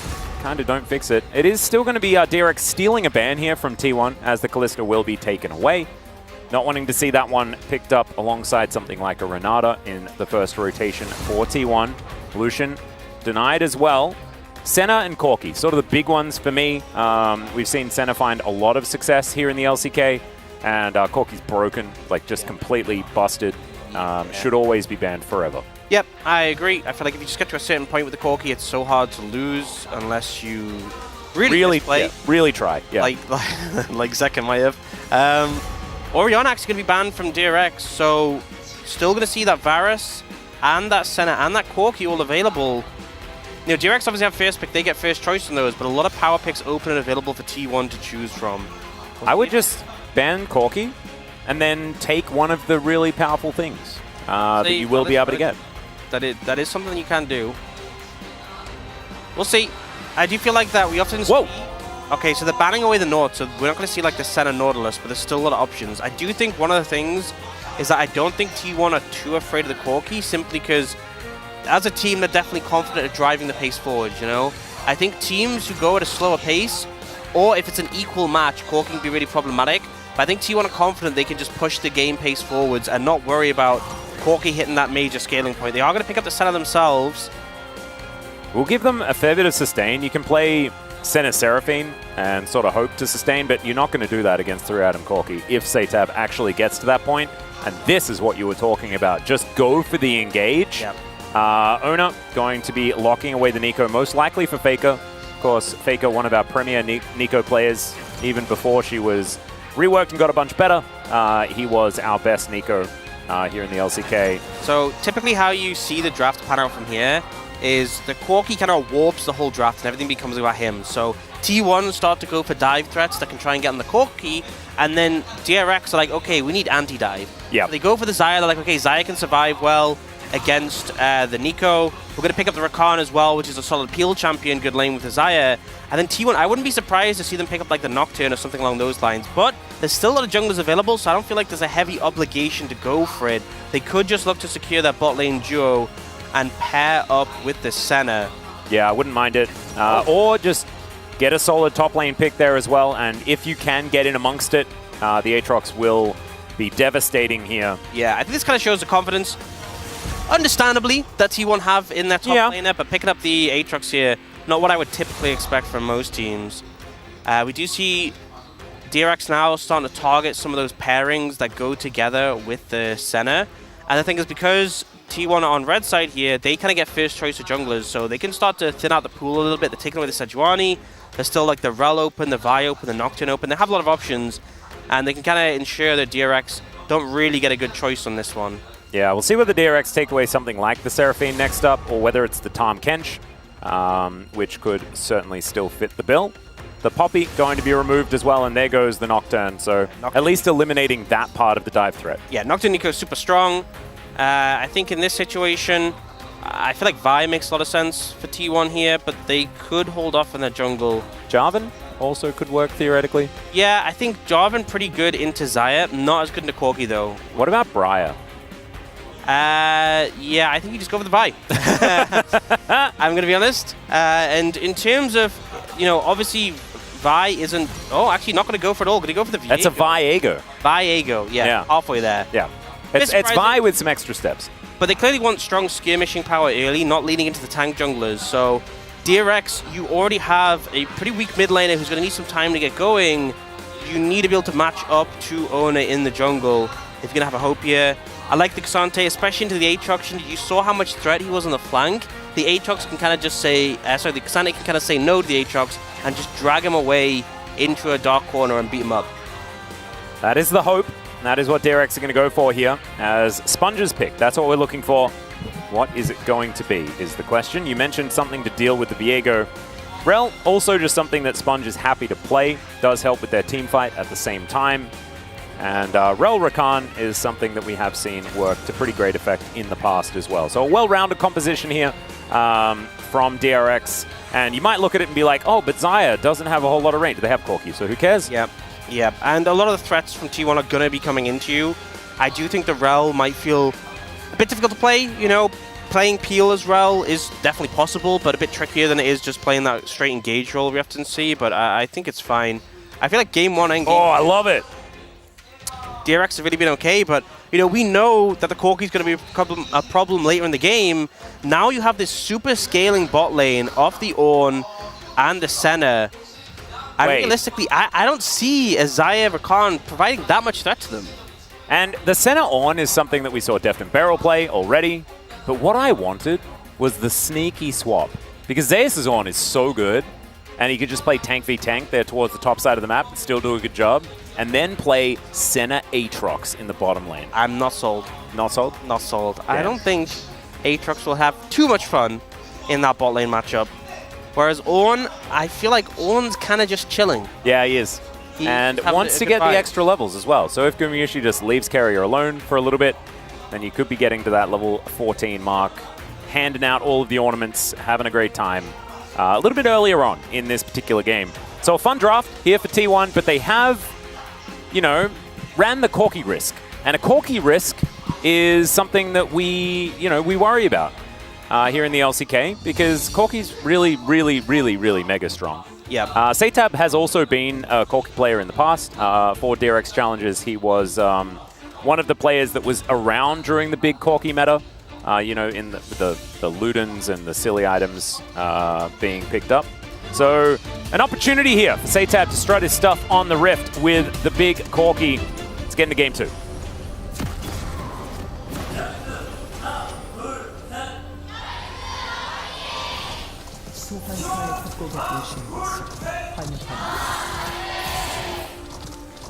kind of don't fix it. It is still going to be DRX stealing a ban here from T1, as the Kalista will be taken away. Not wanting to see that one picked up alongside something like a Renata in the first rotation for T1. Lucian denied as well. Senna and Corki, sort of the big ones for me. We've seen Senna find a lot of success here in the LCK, and Corki's broken, like just completely busted. Should always be banned forever. Yep, I agree. I feel like if you just get to a certain point with the Corki, it's so hard to lose unless you really play. Yeah, really try. Yeah. Like Zeka might have. Orion actually going to be banned from DRX, so still going to see that Varus and that Senna and that Corki all available. You know, DRX obviously have first pick, they get first choice on those, but a lot of power picks open and available for T1 to choose from. I would just ban Corki and then take one of the really powerful things that you will be able to get. That is something you can do. We'll see. I do feel like that we often... Whoa! Okay, so they're banning away the Nord, so we're not going to see like the Senna Nautilus, but there's still a lot of options. I do think one of the things is that I don't think T1 are too afraid of the Corki, simply because as a team, they're definitely confident at driving the pace forward, you know? I think teams who go at a slower pace, or if it's an equal match, Corki can be really problematic, but I think T1 are confident they can just push the game pace forwards and not worry about Corki hitting that major scaling point. They are going to pick up the Senna themselves. We'll give them a fair bit of sustain. You can play Senna Seraphine and sort of hope to sustain, but you're not going to do that against 3-item Corki if Satab actually gets to that point. And this is what you were talking about. Just go for the engage. Yep. Ona going to be locking away the Nico, most likely for Faker. Of course, Faker, one of our premier Nico players, even before she was reworked and got a bunch better. He was our best Nico here in the LCK. So typically how you see the draft pan out from here is the Corki kind of warps the whole draft and everything becomes about him. So T1 start to go for dive threats that can try and get on the Corki, and then DRX are like, okay, we need anti-dive. Yeah. So they go for the Xayah, they're like, okay, Xayah can survive well against the Nico. We're going to pick up the Rakan as well, which is a solid peel champion, good lane with the Xayah. And then T1, I wouldn't be surprised to see them pick up like the Nocturne or something along those lines, but there's still a lot of junglers available, so I don't feel like there's a heavy obligation to go for it. They could just look to secure that bot lane duo and pair up with the Senna. Yeah, I wouldn't mind it. Or just get a solid top lane pick there as well, and if you can get in amongst it, the Aatrox will be devastating here. Yeah, I think this kind of shows the confidence, understandably, that T1 have in their top laner, but picking up the Aatrox here, not what I would typically expect from most teams. We do see DRX now starting to target some of those pairings that go together with the Senna. And the thing is, because T1 on red side here, they kind of get first choice of junglers, so they can start to thin out the pool a little bit. They're taking away the Sejuani. There's still like the Rel open, the Vi open, the Nocturne open. They have a lot of options, and they can kind of ensure that DRX don't really get a good choice on this one. Yeah, we'll see whether DRX take away something like the Seraphine next up, or whether it's the Tahm Kench, which could certainly still fit the bill. The Poppy going to be removed as well, and there goes the Nocturne, so at least eliminating that part of the dive threat. Yeah, Nocturne Nico is super strong. I think in this situation, I feel like Vi makes a lot of sense for T1 here, but they could hold off in their jungle. Jarvan also could work theoretically. Yeah, I think Jarvan pretty good into Xayah, not as good into Corki though. What about Briar? Yeah, I think you just go for the Vi. I'm going to be honest. And in terms of, you know, obviously Vi isn't... Oh, actually not going to go for it all. Going to go for the Viego. That's a Viego. Viego, yeah, halfway there. Yeah. It's Vi with some extra steps. But they clearly want strong skirmishing power early, not leading into the tank junglers. So DRX, you already have a pretty weak mid laner who's going to need some time to get going. You need to be able to match up to Ona in the jungle if you're going to have a hope here. I like the Xante, especially into the Aatrox. You saw how much threat he was on the flank. The Aatrox can kind of just say, the Xante can kind of say no to the Aatrox and just drag him away into a dark corner and beat him up. That is the hope. That is what DRX are going to go for here as Sponge's pick. That's what we're looking for. What is it going to be, is the question. You mentioned something to deal with the Viego. Rel, also just something that Sponge is happy to play. Does help with their team fight at the same time. And Rel Rakan is something that we have seen work to pretty great effect in the past as well. So a well-rounded composition here from DRX. And you might look at it and be like, oh, but Xayah doesn't have a whole lot of range. They have Corki, so who cares? Yep. Yep. And a lot of the threats from T1 are going to be coming into you. I do think the Rel might feel a bit difficult to play. You know, playing Peel as Rel is definitely possible, but a bit trickier than it is just playing that straight engage role we often see. But I think it's fine. I feel like game 1 and game I love it. DRX have really been okay, but you know, we know that the Corki is going to be a problem later in the game. Now you have this super scaling bot lane off the Ornn and the Senna. And realistically, I don't see a Xayah Rakan providing that much threat to them. And the Senna Ornn is something that we saw Deft and Beryl play already, but what I wanted was the sneaky swap. Because Zeus' Ornn is so good, and he could just play tank v tank there towards the top side of the map and still do a good job. And then play Senna Aatrox in the bottom lane. I'm not sold. Not sold? Not sold. Yeah. I don't think Aatrox will have too much fun in that bot lane matchup. Whereas Ornn, I feel like Ornn's kind of just chilling. Yeah, he is. And wants to get the extra levels as well. So if Gumayusi just leaves Carrier alone for a little bit, then you could be getting to that level 14 mark, handing out all of the ornaments, having a great time. A little bit earlier on in this particular game. So a fun draft here for T1, but they have, you know, ran the Corki risk. And a Corki risk is something that we worry about here in the LCK, because Corki's really, really, really, really mega strong. Yeah. Satab has also been a Corki player in the past. For DRX challenges, he was one of the players that was around during the big Corki meta. You know, in the Ludens and the silly items being picked up. So, an opportunity here for Satab to strut his stuff on the Rift with the big Corki. Let's get into game 2.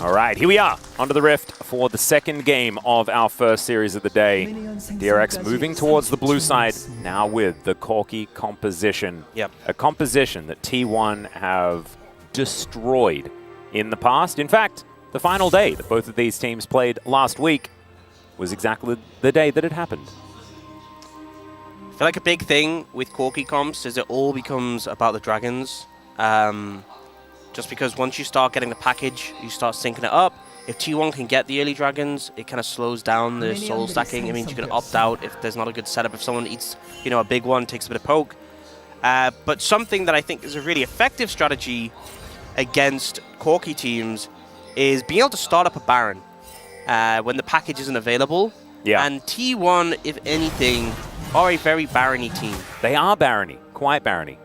All right, here we are, onto the Rift for the second game of our first series of the day. DRX moving towards the blue side, now with the Corki composition. Yep. A composition that T1 have destroyed in the past. In fact, the final day that both of these teams played last week was exactly the day that it happened. I feel like a big thing with Corki comps is it all becomes about the dragons. Just because once you start getting the package, you start syncing it up. If T1 can get the early dragons, it kind of slows down the soul stacking. It means you can opt out if there's not a good setup. If someone eats, you know, a big one, takes a bit of poke. But something that I think is a really effective strategy against Corki teams is being able to start up a Baron when the package isn't available. Yeah. And T1, if anything, are a very Barony team. They are Barony, quite Barony.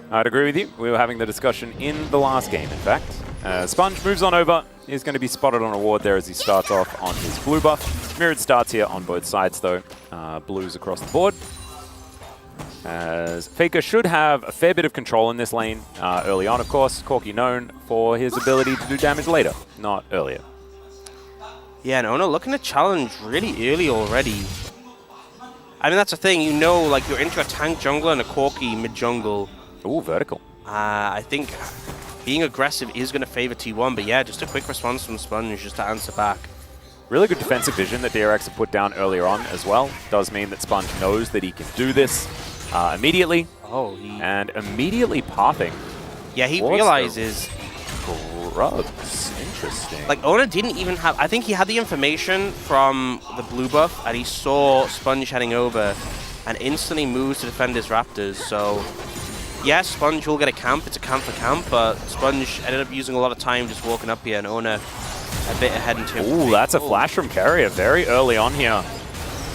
I'd agree with you. We were having the discussion in the last game, in fact. Sponge moves on over. He's going to be spotted on a ward there as he starts off on his blue buff. Mirrored starts here on both sides, though. Blues across the board. As Faker should have a fair bit of control in this lane early on, of course. Corki known for his ability to do damage later, not earlier. Yeah, no, looking to challenge really early already. I mean, that's the thing. You know, like, you're into a tank jungler and a Corki mid-jungle. Ooh, vertical. I think being aggressive is going to favor T1, but yeah, just a quick response from Sponge just to answer back. Really good defensive vision that DRX have put down earlier on as well. Does mean that Sponge knows that he can do this immediately. Oh, and immediately pathing. Yeah, he realizes. Grubs. Interesting. Like, Ona didn't even have... I think he had the information from the blue buff, and he saw Sponge heading over, and instantly moves to defend his Raptors, so... Yes, Sponge will get a camp. It's a camp for camp, but Sponge ended up using a lot of time just walking up here, and Ona a bit ahead in terms of... Ooh, that's a flash from Carrier very early on here.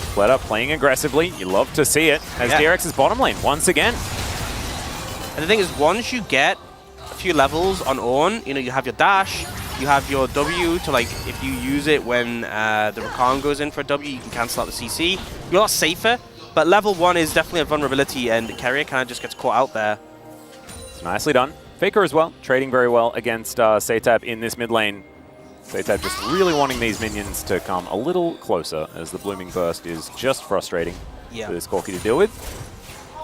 Split up, playing aggressively. You love to see it as DRX's bottom lane once again. And the thing is, once you get a few levels on Ornn, you know, you have your dash, you have your W to, like, if you use it when the Rakan goes in for a W, you can cancel out the CC. You're a lot safer. But level 1 is definitely a vulnerability, and Carrier kind of just gets caught out there. It's nicely done. Faker as well, trading very well against Satab in this mid lane. Zaytab just really wanting these minions to come a little closer, as the Blooming Burst is just frustrating for this Corki to deal with.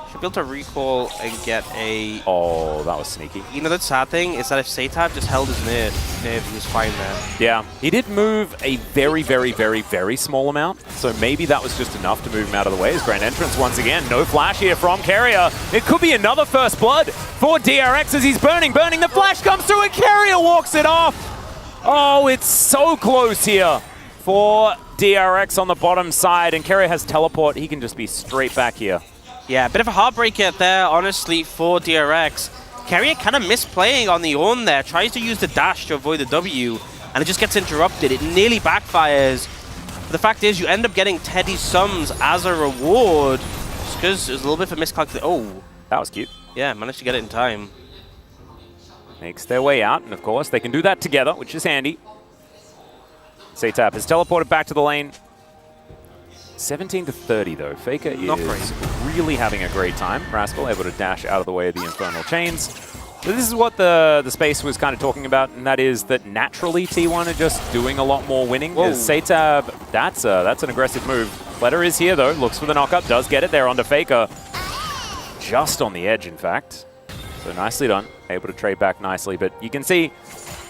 Should be able to recall and get a... Oh, that was sneaky. You know, the sad thing is that if Zaytab just held his nerve, he was fine there. Yeah, he did move a very, very, very, very small amount, so maybe that was just enough to move him out of the way. His Grand Entrance once again. No flash here from Carrier. It could be another first blood for DRX as he's burning. The flash comes through and Carrier walks it off. Oh, it's so close here for DRX on the bottom side, and Carrier has teleport. He can just be straight back here. Yeah, a bit of a heartbreaker there, honestly, for DRX. Carrier kind of misplaying on the Ornn there, tries to use the dash to avoid the W, and it just gets interrupted. It nearly backfires. But the fact is, you end up getting Teddy Sums as a reward, just because there's a little bit of a miscalculation. Oh. That was cute. Yeah, managed to get it in time. Makes their way out, and of course, they can do that together, which is handy. Zaytab has teleported back to the lane. 17 to 30 though. Faker is really having a great time. Rascal able to dash out of the way of the Infernal Chains. So this is what the space was kind of talking about, and that is that naturally T1 are just doing a lot more winning. Zaytab, that's an aggressive move. Letter is here though, looks for the knockup, does get it there onto Faker. Just on the edge, in fact. So nicely done. Able to trade back nicely, but you can see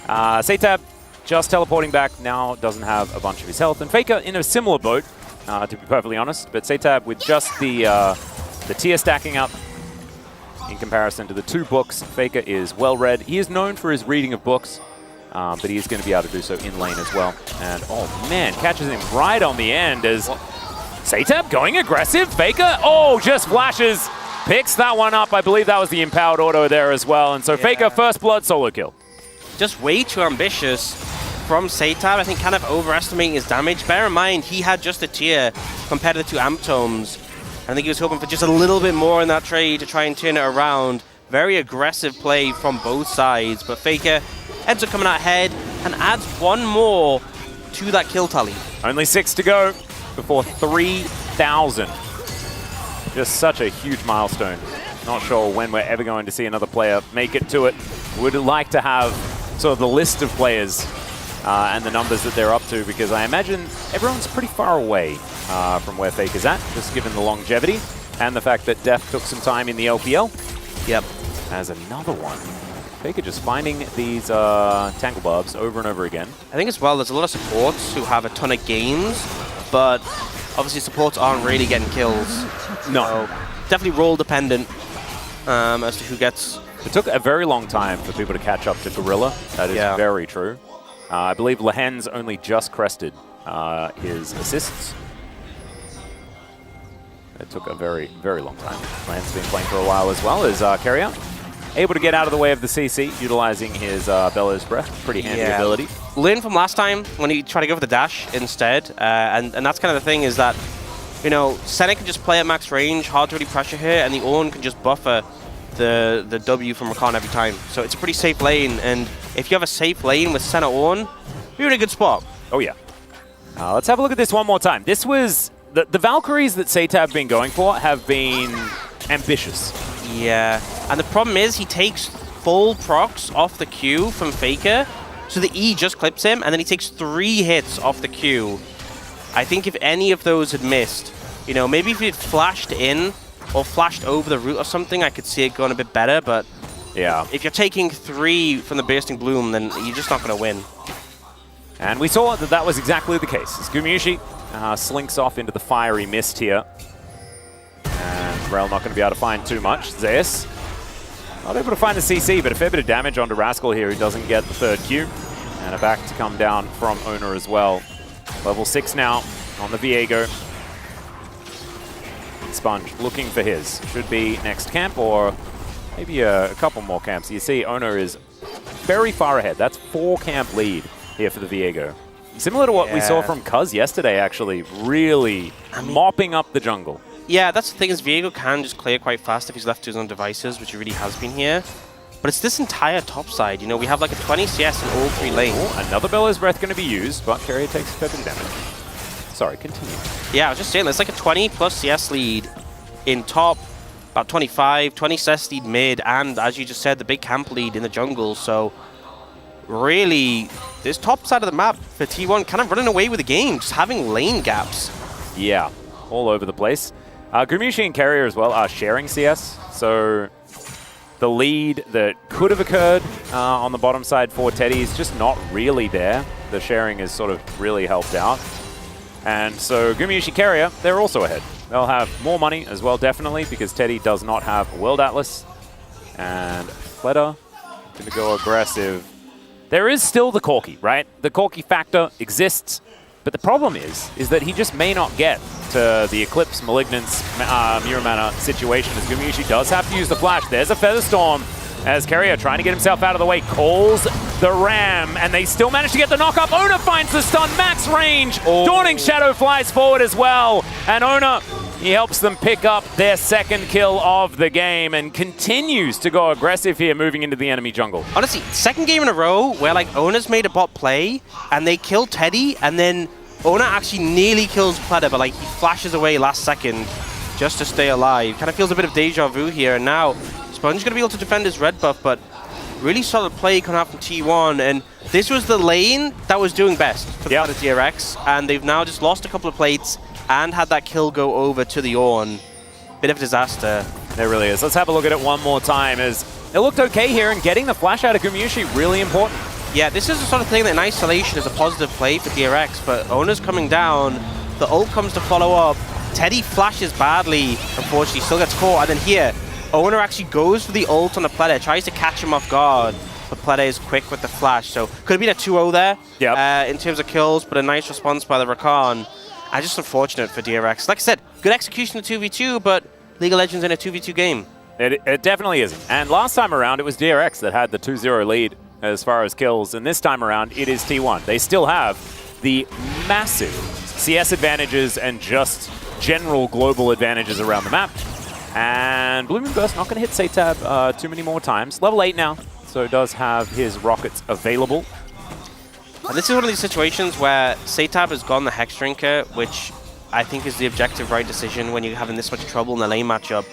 Zaytab just teleporting back now, doesn't have a bunch of his health, and Faker in a similar boat. To be perfectly honest, but Zaytab with just the tier stacking up in comparison to the two books. Faker is well read. He is known for his reading of books, but he is going to be able to do so in lane as well. And oh man, catches him right on the end as Zaytab going aggressive. Faker, oh, just flashes, picks that one up. I believe that was the empowered auto there as well. And so Faker, first blood, solo kill. Just way too ambitious from Zaytab, I think kind of overestimating his damage. Bear in mind, he had just a tier compared to the two Amp Tomes. I think he was hoping for just a little bit more in that trade to try and turn it around. Very aggressive play from both sides, but Faker ends up coming out ahead and adds one more to that kill tally. Only 6 to go before 3,000. Just such a huge milestone. Not sure when we're ever going to see another player make it to it. Would like to have sort of the list of players and the numbers that they're up to, because I imagine everyone's pretty far away from where Faker's at, just given the longevity and the fact that Def took some time in the LPL. Yep. As another one. Faker just finding these Tangle Barbs over and over again. I think as well, there's a lot of supports who have a ton of games, but obviously supports aren't really getting kills. No. So definitely role dependent as to who gets... It took a very long time for people to catch up to Gorilla. That is very true. I believe Lehen's only just crested his assists. It took a very, very long time. Lehen's been playing for a while as well as Carrier. Able to get out of the way of the CC, utilizing his Bellows Breath. Pretty handy ability. Learn from last time when he tried to go for the dash instead. And that's kind of the thing, is that, you know, Senna can just play at max range, hard to really pressure here, and the Ornn can just buffer the W from Rakan every time. So it's a pretty safe lane, and if you have a safe lane with Senna Ornn, you're in a good spot. Oh yeah. Let's have a look at this one more time. This was... The Valkyries that Zaytab have been going for have been ambitious. Yeah, and the problem is he takes full procs off the Q from Faker, so the E just clips him, and then he takes 3 hits off the Q. I think if any of those had missed, you know, maybe if he had flashed in or flashed over the root or something, I could see it going a bit better, but yeah, if you're taking 3 from the Bursting Bloom, then you're just not going to win. And we saw that that was exactly the case. Gumayusi slinks off into the fiery mist here. And Rel not going to be able to find too much. Zeus not able to find the CC, but a fair bit of damage onto Rascal here, who doesn't get the 3rd Q. And a back to come down from Owner as well. Level 6 now on the Viego. Sponge looking for his. Should be next camp or maybe a couple more camps. You see Owner is very far ahead. That's 4 camp lead here for the Viego. Similar to what we saw from Cuz yesterday, actually. Really mopping up the jungle. Yeah, that's the thing, is Viego can just clear quite fast if he's left to his own devices, which he really has been here. But it's this entire top side. You know, we have like a 20 CS in all 3 lanes. Oh, another Bellows Breath going to be used, but Carrier takes a fair bit of damage. Sorry, continue. Yeah, I was just saying, there's like a 20 plus CS lead in top, about 25, 20 CS lead mid, and as you just said, the big camp lead in the jungle. So really, this top side of the map for T1 kind of running away with the game, just having lane gaps. Yeah, all over the place. Gumushi and Carrier as well are sharing CS, so the lead that could have occurred on the bottom side for Teddy is just not really there. The sharing has sort of really helped out. And so Gumushi Carrier, they're also ahead. They'll have more money as well, definitely, because Teddy does not have a World Atlas. And Fleta going to go aggressive. There is still the Corki, right? The Corki factor exists. But the problem is that he just may not get to the Eclipse, Malignance, Muramana situation, as Gumushi does have to use the flash. There's a Feather Storm as Carrier trying to get himself out of the way, calls the Ram, and they still manage to get the knock up. Ona finds the stun, max range. Dawning Shadow flies forward as well, and Ona, he helps them pick up their second kill of the game and continues to go aggressive here, moving into the enemy jungle. Honestly, second game in a row where like Ona's made a bot play and they kill Teddy, and then Ona actually nearly kills Pleta, but like he flashes away last second just to stay alive. Kind of feels a bit of deja vu here, and now Sponge going to be able to defend his red buff, but really solid play coming out from T1, and this was the lane that was doing best for the DRX, and they've now just lost a couple of plates and had that kill go over to the Ornn. Bit of a disaster. It really is. Let's have a look at it one more time, as it looked okay here, and getting the flash out of Gumushi really important. Yeah, this is the sort of thing that in isolation is a positive play for DRX, but Ona's coming down, the ult comes to follow up, Teddy flashes badly, unfortunately, still gets caught, and then here, Ona actually goes for the ult on the Pleta, tries to catch him off guard, but Pleta is quick with the flash, so could have been a 2-0 there in terms of kills, but a nice response by the Rakan, and just unfortunate for DRX. Like I said, good execution in 2v2, but League of Legends in a 2v2 game. It definitely isn't, and last time around it was DRX that had the 2-0 lead as far as kills, and this time around it is T1. They still have the massive CS advantages and just general global advantages around the map. And Blooming Burst not going to hit Satab too many more times. Level 8 now, so does have his rockets available. And this is one of these situations where Satab has gone the Hex Drinker, which I think is the objective right decision when you're having this much trouble in the lane matchup.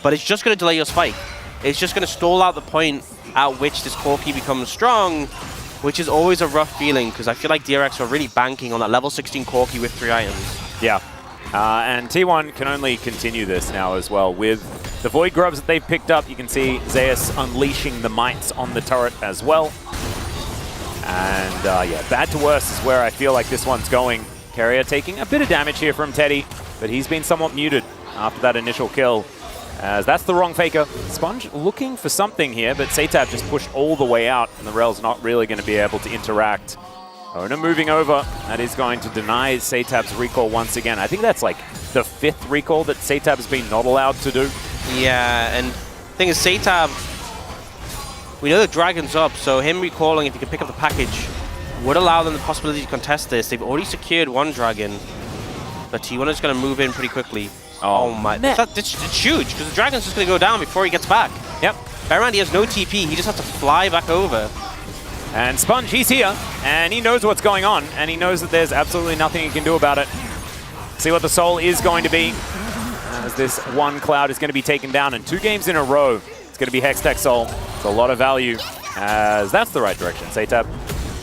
But it's just going to delay your spike. It's just going to stall out the point at which this Corki becomes strong, which is always a rough feeling, because I feel like DRX are really banking on that level 16 Corki with 3 items. Yeah. And T1 can only continue this now as well. With the Void Grubs that they've picked up, you can see Zeus unleashing the mites on the turret as well. And yeah, bad to worse is where I feel like this one's going. Carrier taking a bit of damage here from Teddy, but he's been somewhat muted after that initial kill, as that's the wrong Faker. Sponge looking for something here, but Satab just pushed all the way out, and the Rel's not really going to be able to interact. Ona moving over. That is going to deny Satab's recall once again. I think that's like the 5th recall that Satab has been not allowed to do. Yeah, and the thing is, Satab, we know the Dragon's up, so him recalling, if he can pick up the package, would allow them the possibility to contest this. They've already secured one Dragon, but T1 is going to move in pretty quickly. Oh my, it's huge, because the Dragon's just going to go down before he gets back. Yep. Bear in mind, he has no TP, he just has to fly back over. And Sponge, he's here, and he knows what's going on, and he knows that there's absolutely nothing he can do about it. See what the soul is going to be, as this one cloud is going to be taken down, and 2 games in a row, it's going to be Hextech Soul. It's a lot of value, as that's the right direction. Satab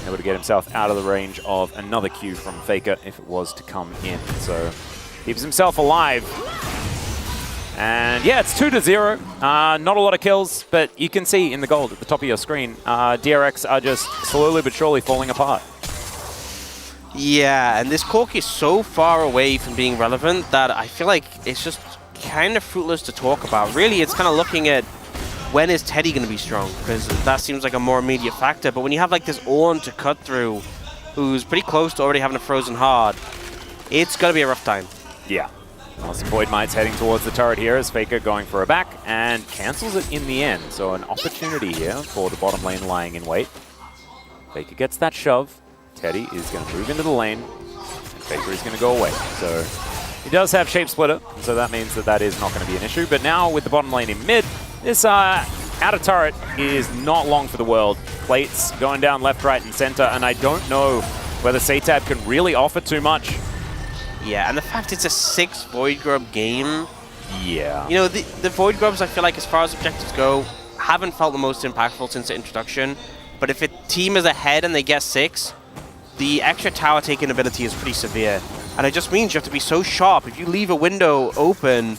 able to get himself out of the range of another Q from Faker if it was to come in. So keeps himself alive. And yeah, it's 2-0. Not a lot of kills, but you can see in the gold at the top of your screen, DRX are just slowly but surely falling apart. Yeah, and this Corki is so far away from being relevant that I feel like it's just kind of fruitless to talk about. Really, it's kind of looking at when is Teddy going to be strong, because that seems like a more immediate factor. But when you have like this Ornn to cut through, who's pretty close to already having a frozen heart, it's going to be a rough time. Yeah. Well, some Void Mites heading towards the turret here as Faker going for a back and cancels it in the end. So an opportunity here for the bottom lane lying in wait. Faker gets that shove. Teddy is going to move into the lane, and Faker is going to go away. So he does have Shape Splitter, so that means that that is not going to be an issue. But now with the bottom lane in mid, this outer turret is not long for the world. Plates going down left, right, and center, and I don't know whether Satab can really offer too much. Yeah, and the fact it's a 6 Void Grub game. Yeah. You know, the Void Grubs, I feel like, as far as objectives go, haven't felt the most impactful since the introduction. but if a team is ahead and they get 6, the extra tower taking ability is pretty severe. And it just means you have to be so sharp. If you leave a window open,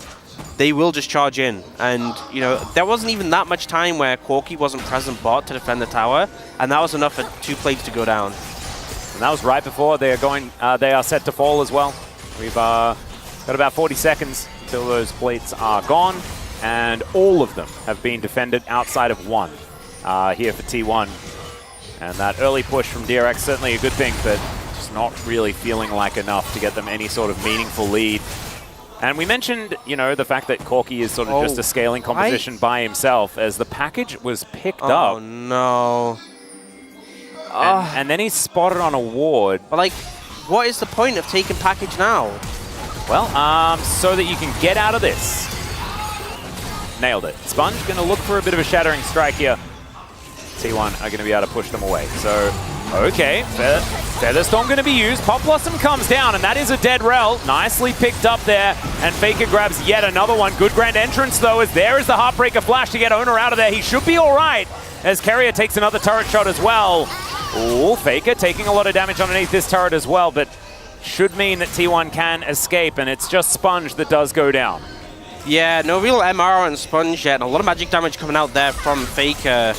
they will just charge in. And, you know, there wasn't even that much time where Corki wasn't present bot to defend the tower, and that was enough for 2 plates to go down. And that was right before they are set to fall as well. We've got about 40 seconds until those plates are gone, and all of them have been defended outside of 1 here for T1. And that early push from DRX, certainly a good thing, but just not really feeling like enough to get them any sort of meaningful lead. And we mentioned, you know, the fact that Corki is sort of just a scaling composition by himself, as the package was picked up. Oh, no. And then he's spotted on a ward. But, like, what is the point of taking package now? Well, so that you can get out of this. Nailed it. Sponge going to look for a bit of a shattering strike here. T1 are going to be able to push them away. So, okay, Featherstorm going to be used. Pop Blossom comes down, and that is a dead rel. Nicely picked up there, and Faker grabs yet another one. Good grand entrance, though, as there is the Heartbreaker flash to get Owner out of there. He should be all right, as Carrier takes another turret shot as well. Ooh, Faker taking a lot of damage underneath this turret as well, but should mean that T1 can escape, and it's just Sponge that does go down. Yeah, no real MR on Sponge yet. A lot of magic damage coming out there from Faker.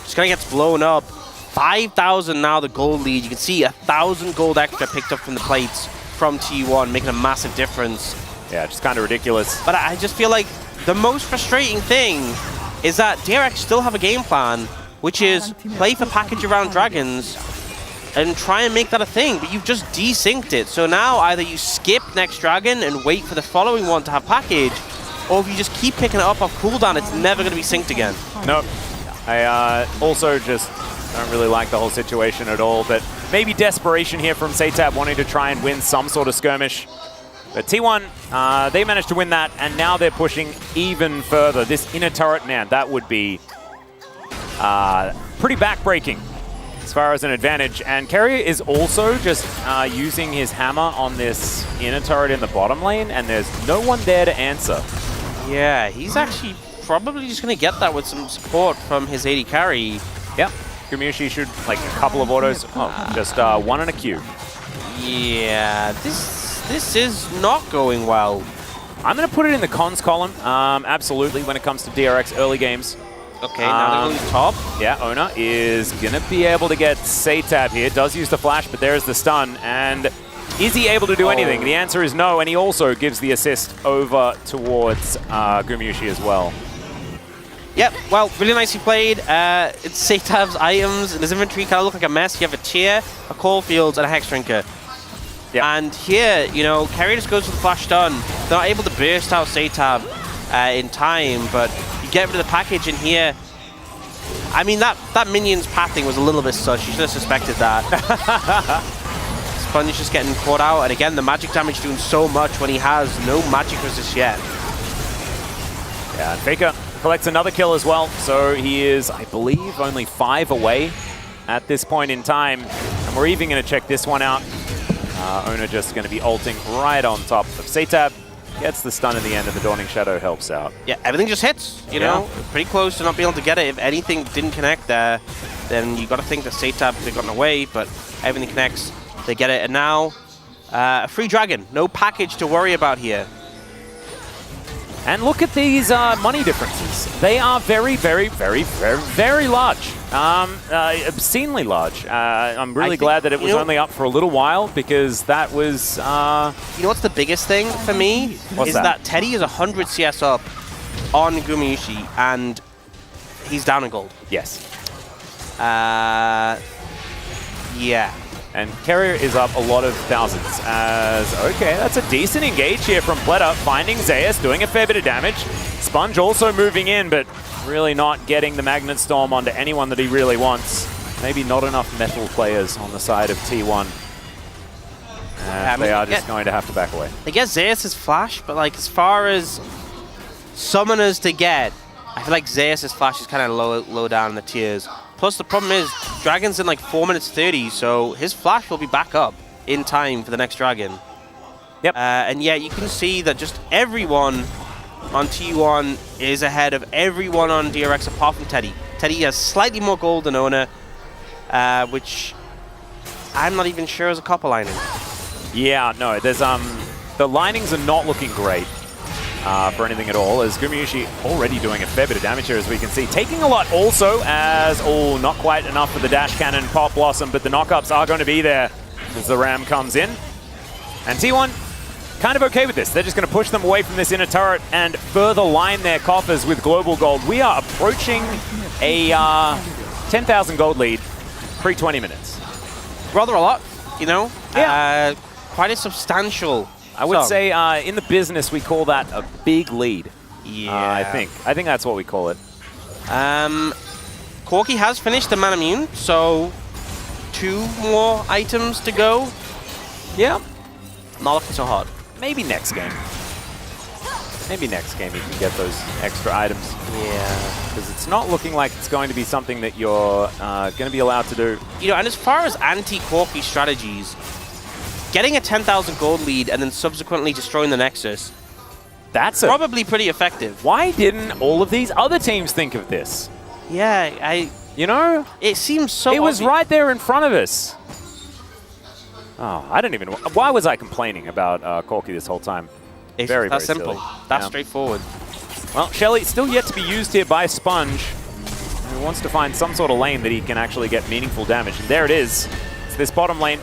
Just kind of gets blown up. 5,000 now the gold lead. You can see 1,000 gold extra picked up from the plates from T1, making a massive difference. Yeah, just kind of ridiculous. But I just feel like the most frustrating thing is that DRX still have a game plan, which is play for package around dragons and try and make that a thing, but you've just desynced it. So now either you skip next dragon and wait for the following one to have package, or if you just keep picking it up off cooldown, it's never going to be synced again. Nope. I also just don't really like the whole situation at all, but maybe desperation here from Satab wanting to try and win some sort of skirmish. But T1, they managed to win that, and now they're pushing even further. This inner turret, man, that would be pretty backbreaking as far as an advantage. And Carrier is also just using his hammer on this inner turret in the bottom lane, and there's no one there to answer. Yeah, he's actually probably just going to get that with some support from his AD carry. Yep. Gumushi should, like, a couple of autos. Oh, just 1 and a Q. Yeah, this is not going well. I'm going to put it in the cons column, absolutely, when it comes to DRX early games. Okay, now they're going top. Yeah, Ona is going to be able to get Satab here. Does use the flash, but there's the stun. And is he able to do anything? The answer is no, and he also gives the assist over towards Gumushi as well. Yep, well, really nicely played. It's Satab's items in his inventory kind of look like a mess. You have a Tear, a Caulfield, and a Hex Drinker. Yep. And here, you know, Carrier just goes for the flash stun. They're not able to burst out Satab in time, but you get rid of the package in here. I mean, that minion's pathing was a little bit sus. You should have suspected that. Sponge just getting caught out, and again, the magic damage doing so much when he has no magic resist yet. Yeah, and Faker collects another kill as well, so he is, I believe, only 5 away at this point in time. And we're even going to check this one out. Ona just going to be ulting right on top of Satab. Gets the stun in the end, and the Dawning Shadow helps out. Yeah, everything just hits, you know? Pretty close to not being able to get it. If anything didn't connect there, then you got to think that Satab could have gotten away, but everything connects. They get it, and now a free dragon. No package to worry about here. And look at these money differences. They are very, very, very, very, very large. Obscenely large. I'm really glad that it was only up for a little while, because that was... You know what's the biggest thing for me? What's that Teddy is 100 CS up on Gumushi, and he's down in gold. Yes. Yeah. And Carrier is up a lot of thousands as, okay, that's a decent engage here from Pleta, finding Zeus, doing a fair bit of damage. Sponge also moving in, but really not getting the Magnet Storm onto anyone that he really wants. Maybe not enough metal players on the side of T1. They are just going to have to back away. I guess Zeus is flash, but like as far as summoners to get, I feel like Zeus' flash is kind of low down in the tiers. Plus, the problem is, Dragon's in like 4 minutes 30, so his flash will be back up in time for the next Dragon. Yep. And yeah, you can see that just everyone on T1 is ahead of everyone on DRX apart from Teddy. Teddy has slightly more gold than Ona, which I'm not even sure is a copper lining. Yeah, no, there's the linings are not looking great for anything at all, as Gumayusi already doing a fair bit of damage here, as we can see. Taking a lot also, as, oh, not quite enough for the dash cannon Pop Blossom, but the knockups are going to be there as the Ram comes in. And T1 kind of okay with this. They're just going to push them away from this inner turret and further line their coffers with global gold. We are approaching a 10,000 gold lead pre-20 minutes. Rather a lot, you know? Yeah. Quite a substantial I would sum. say in the business we call that a big lead. Yeah. I think that's what we call it. Corki has finished the Manamune, so 2 more items to go. Yeah. Not looking so hard. Maybe next game. Maybe next game you can get those extra items. Yeah. Because it's not looking like it's going to be something that you're going to be allowed to do. You know, and as far as anti-Corki strategies, getting a 10,000 gold lead and then subsequently destroying the Nexus, That's probably pretty effective. Why didn't all of these other teams think of this? Yeah, You know? it seems so It was obvious. right there in front of us. Oh, I don't even... Why was I complaining about Corki this whole time? It's very, that very simple. silly. That's Yeah. straightforward. Well, Shelly still yet to be used here by Sponge, who wants to find some sort of lane that he can actually get meaningful damage. And there it is. It's this bottom lane.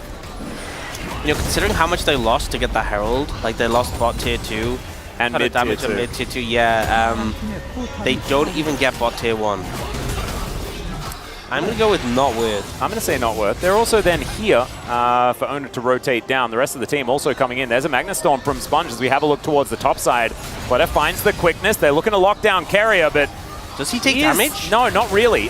You know, considering how much they lost to get the Herald, like they lost bot tier 2 And kind of mid tier damage 2. on mid tier 2, yeah. They don't even get bot tier 1. I'm going to go with not worth. I'm going to say not worth. They're also then here for Owner to rotate down. The rest of the team also coming in. There's a Magna Storm from Sponge as we have a look towards the top side. Quetta finds the quickness. They're looking to lock down Carrier, but... Does he take damage? No, not really.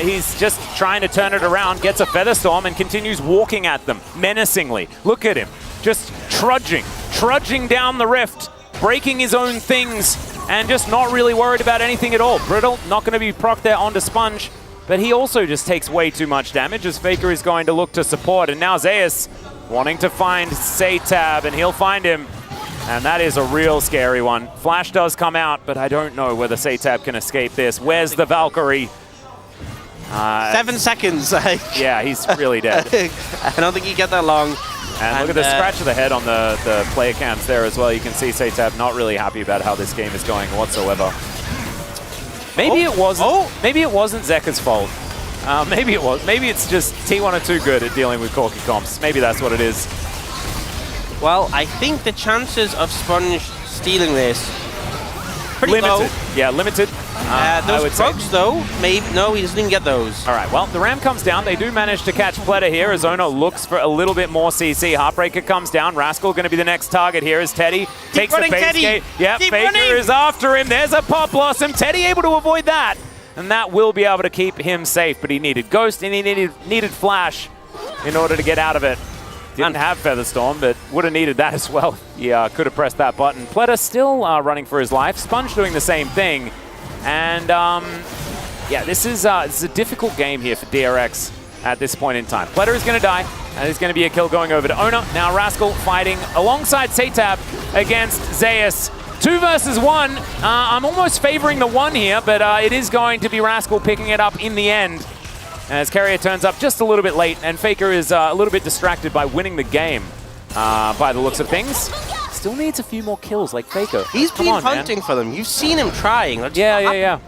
He's just trying to turn it around, gets a Feather Storm, and continues walking at them menacingly. Look at him. Just trudging down the rift, breaking his own things, and just not really worried about anything at all. Brittle, not going to be proc there onto Sponge. But he also just takes way too much damage as Faker is going to look to support. And now Zeus wanting to find Satab, and he'll find him. And that is a real scary one. Flash does come out, but I don't know whether Satab can escape this. Where's the Valkyrie? 7 seconds. Yeah, he's really dead. I don't think you get that long. And look at the scratch of the head on the player cams there as well. You can see Satab not really happy about how this game is going whatsoever. Maybe it wasn't. Maybe it wasn't Zeka's fault. Maybe it was. Maybe it's just T1 are too good at dealing with Corki comps. Maybe that's what it is. Well, I think the chances of Sponge stealing this pretty Limited. low. Yeah, limited. Those procs, though, maybe no, he doesn't even get those. All right, well, the Ram comes down. They do manage to catch Pleta here as Ono looks for a little bit more CC. Heartbreaker comes down. Rascal going to be the next target here as Teddy takes the base gate. Yep, Faker is after him. There's a Pop Blossom. Teddy able to avoid that. And that will be able to keep him safe. But he needed Ghost and he needed Flash in order to get out of it. Didn't have Featherstorm, but would have needed that as well. Yeah, could have pressed that button. Pleta still running for his life. Sponge doing the same thing. And yeah, this is a difficult game here for DRX at this point in time. Pleta is going to die, and there's going to be a kill going over to Ona. Now Rascal fighting alongside Satab against Zeus. 2 versus 1. I'm almost favoring the 1 here, but it is going to be Rascal picking it up in the end. As Carrier turns up just a little bit late, and Faker is a little bit distracted by winning the game by the looks of things. Still needs a few more kills like Faker. He's been hunting for them. You've seen him trying. Yeah.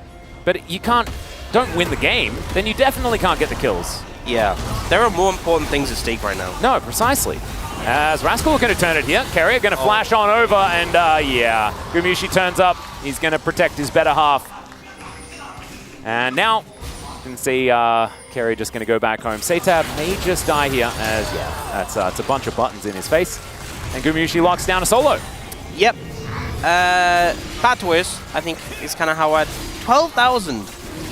But you don't win the game, then you definitely can't get the kills. Yeah. There are more important things at stake right now. No, precisely. As Rascal going to turn it here. Carrier going to flash on over, and yeah. Gumayusi turns up. He's going to protect his better half. And now you can see Carrier just going to go back home. Satab may just die here, as yeah, that's a bunch of buttons in his face. And Gumayusi locks down a solo. Yep. Bad to worse, I think is kind of how I'd... 12,000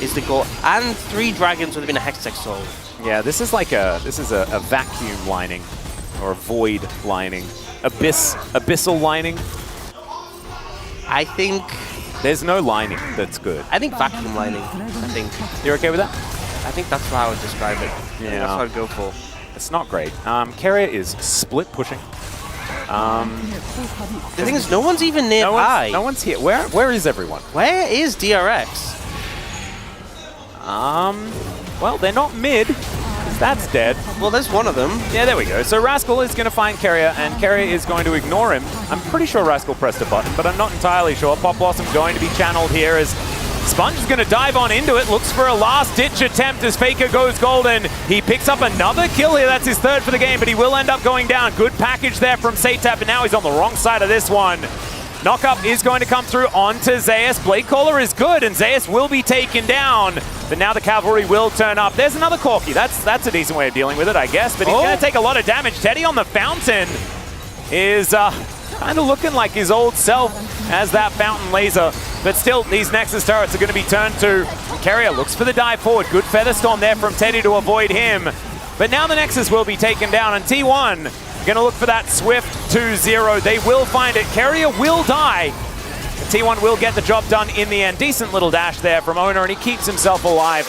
is the goal, and 3 dragons would have been a Hextech soul. Yeah, this is like a vacuum lining, or a void lining, abyssal lining. I think there's no lining that's good. I think vacuum lining. I think you're okay with that. I think that's how I would describe it. Yeah, that's what I'd go for. It's not great. Carrier is split pushing. The thing is, no one's even nearby. No one's here. Where is everyone? Where is DRX? Well, they're not mid. That's dead. Well, there's one of them. Yeah, there we go. So Rascal is going to find Keria, and Keria is going to ignore him. I'm pretty sure Rascal pressed a button, but I'm not entirely sure. Pop Blossom going to be channeled here as Sponge is going to dive on into it, looks for a last-ditch attempt as Faker goes golden. He picks up another kill here. That's his third for the game, but he will end up going down. Good package there from Satap, and now he's on the wrong side of this one. Knockup is going to come through onto Zeus. Blade Caller is good, and Zeus will be taken down. But now the Cavalry will turn up. There's another Corki. That's a decent way of dealing with it, I guess. But he's going to take a lot of damage. Teddy on the fountain is kind of looking like his old self as that fountain laser. But still, these Nexus turrets are going to be turned to Keria. Looks for the dive forward. Good Feather Storm there from Teddy to avoid him. But now the Nexus will be taken down, and T1 going to look for that swift 2-0. They will find it. Keria will die. T1 will get the job done in the end. Decent little dash there from Owner, and he keeps himself alive.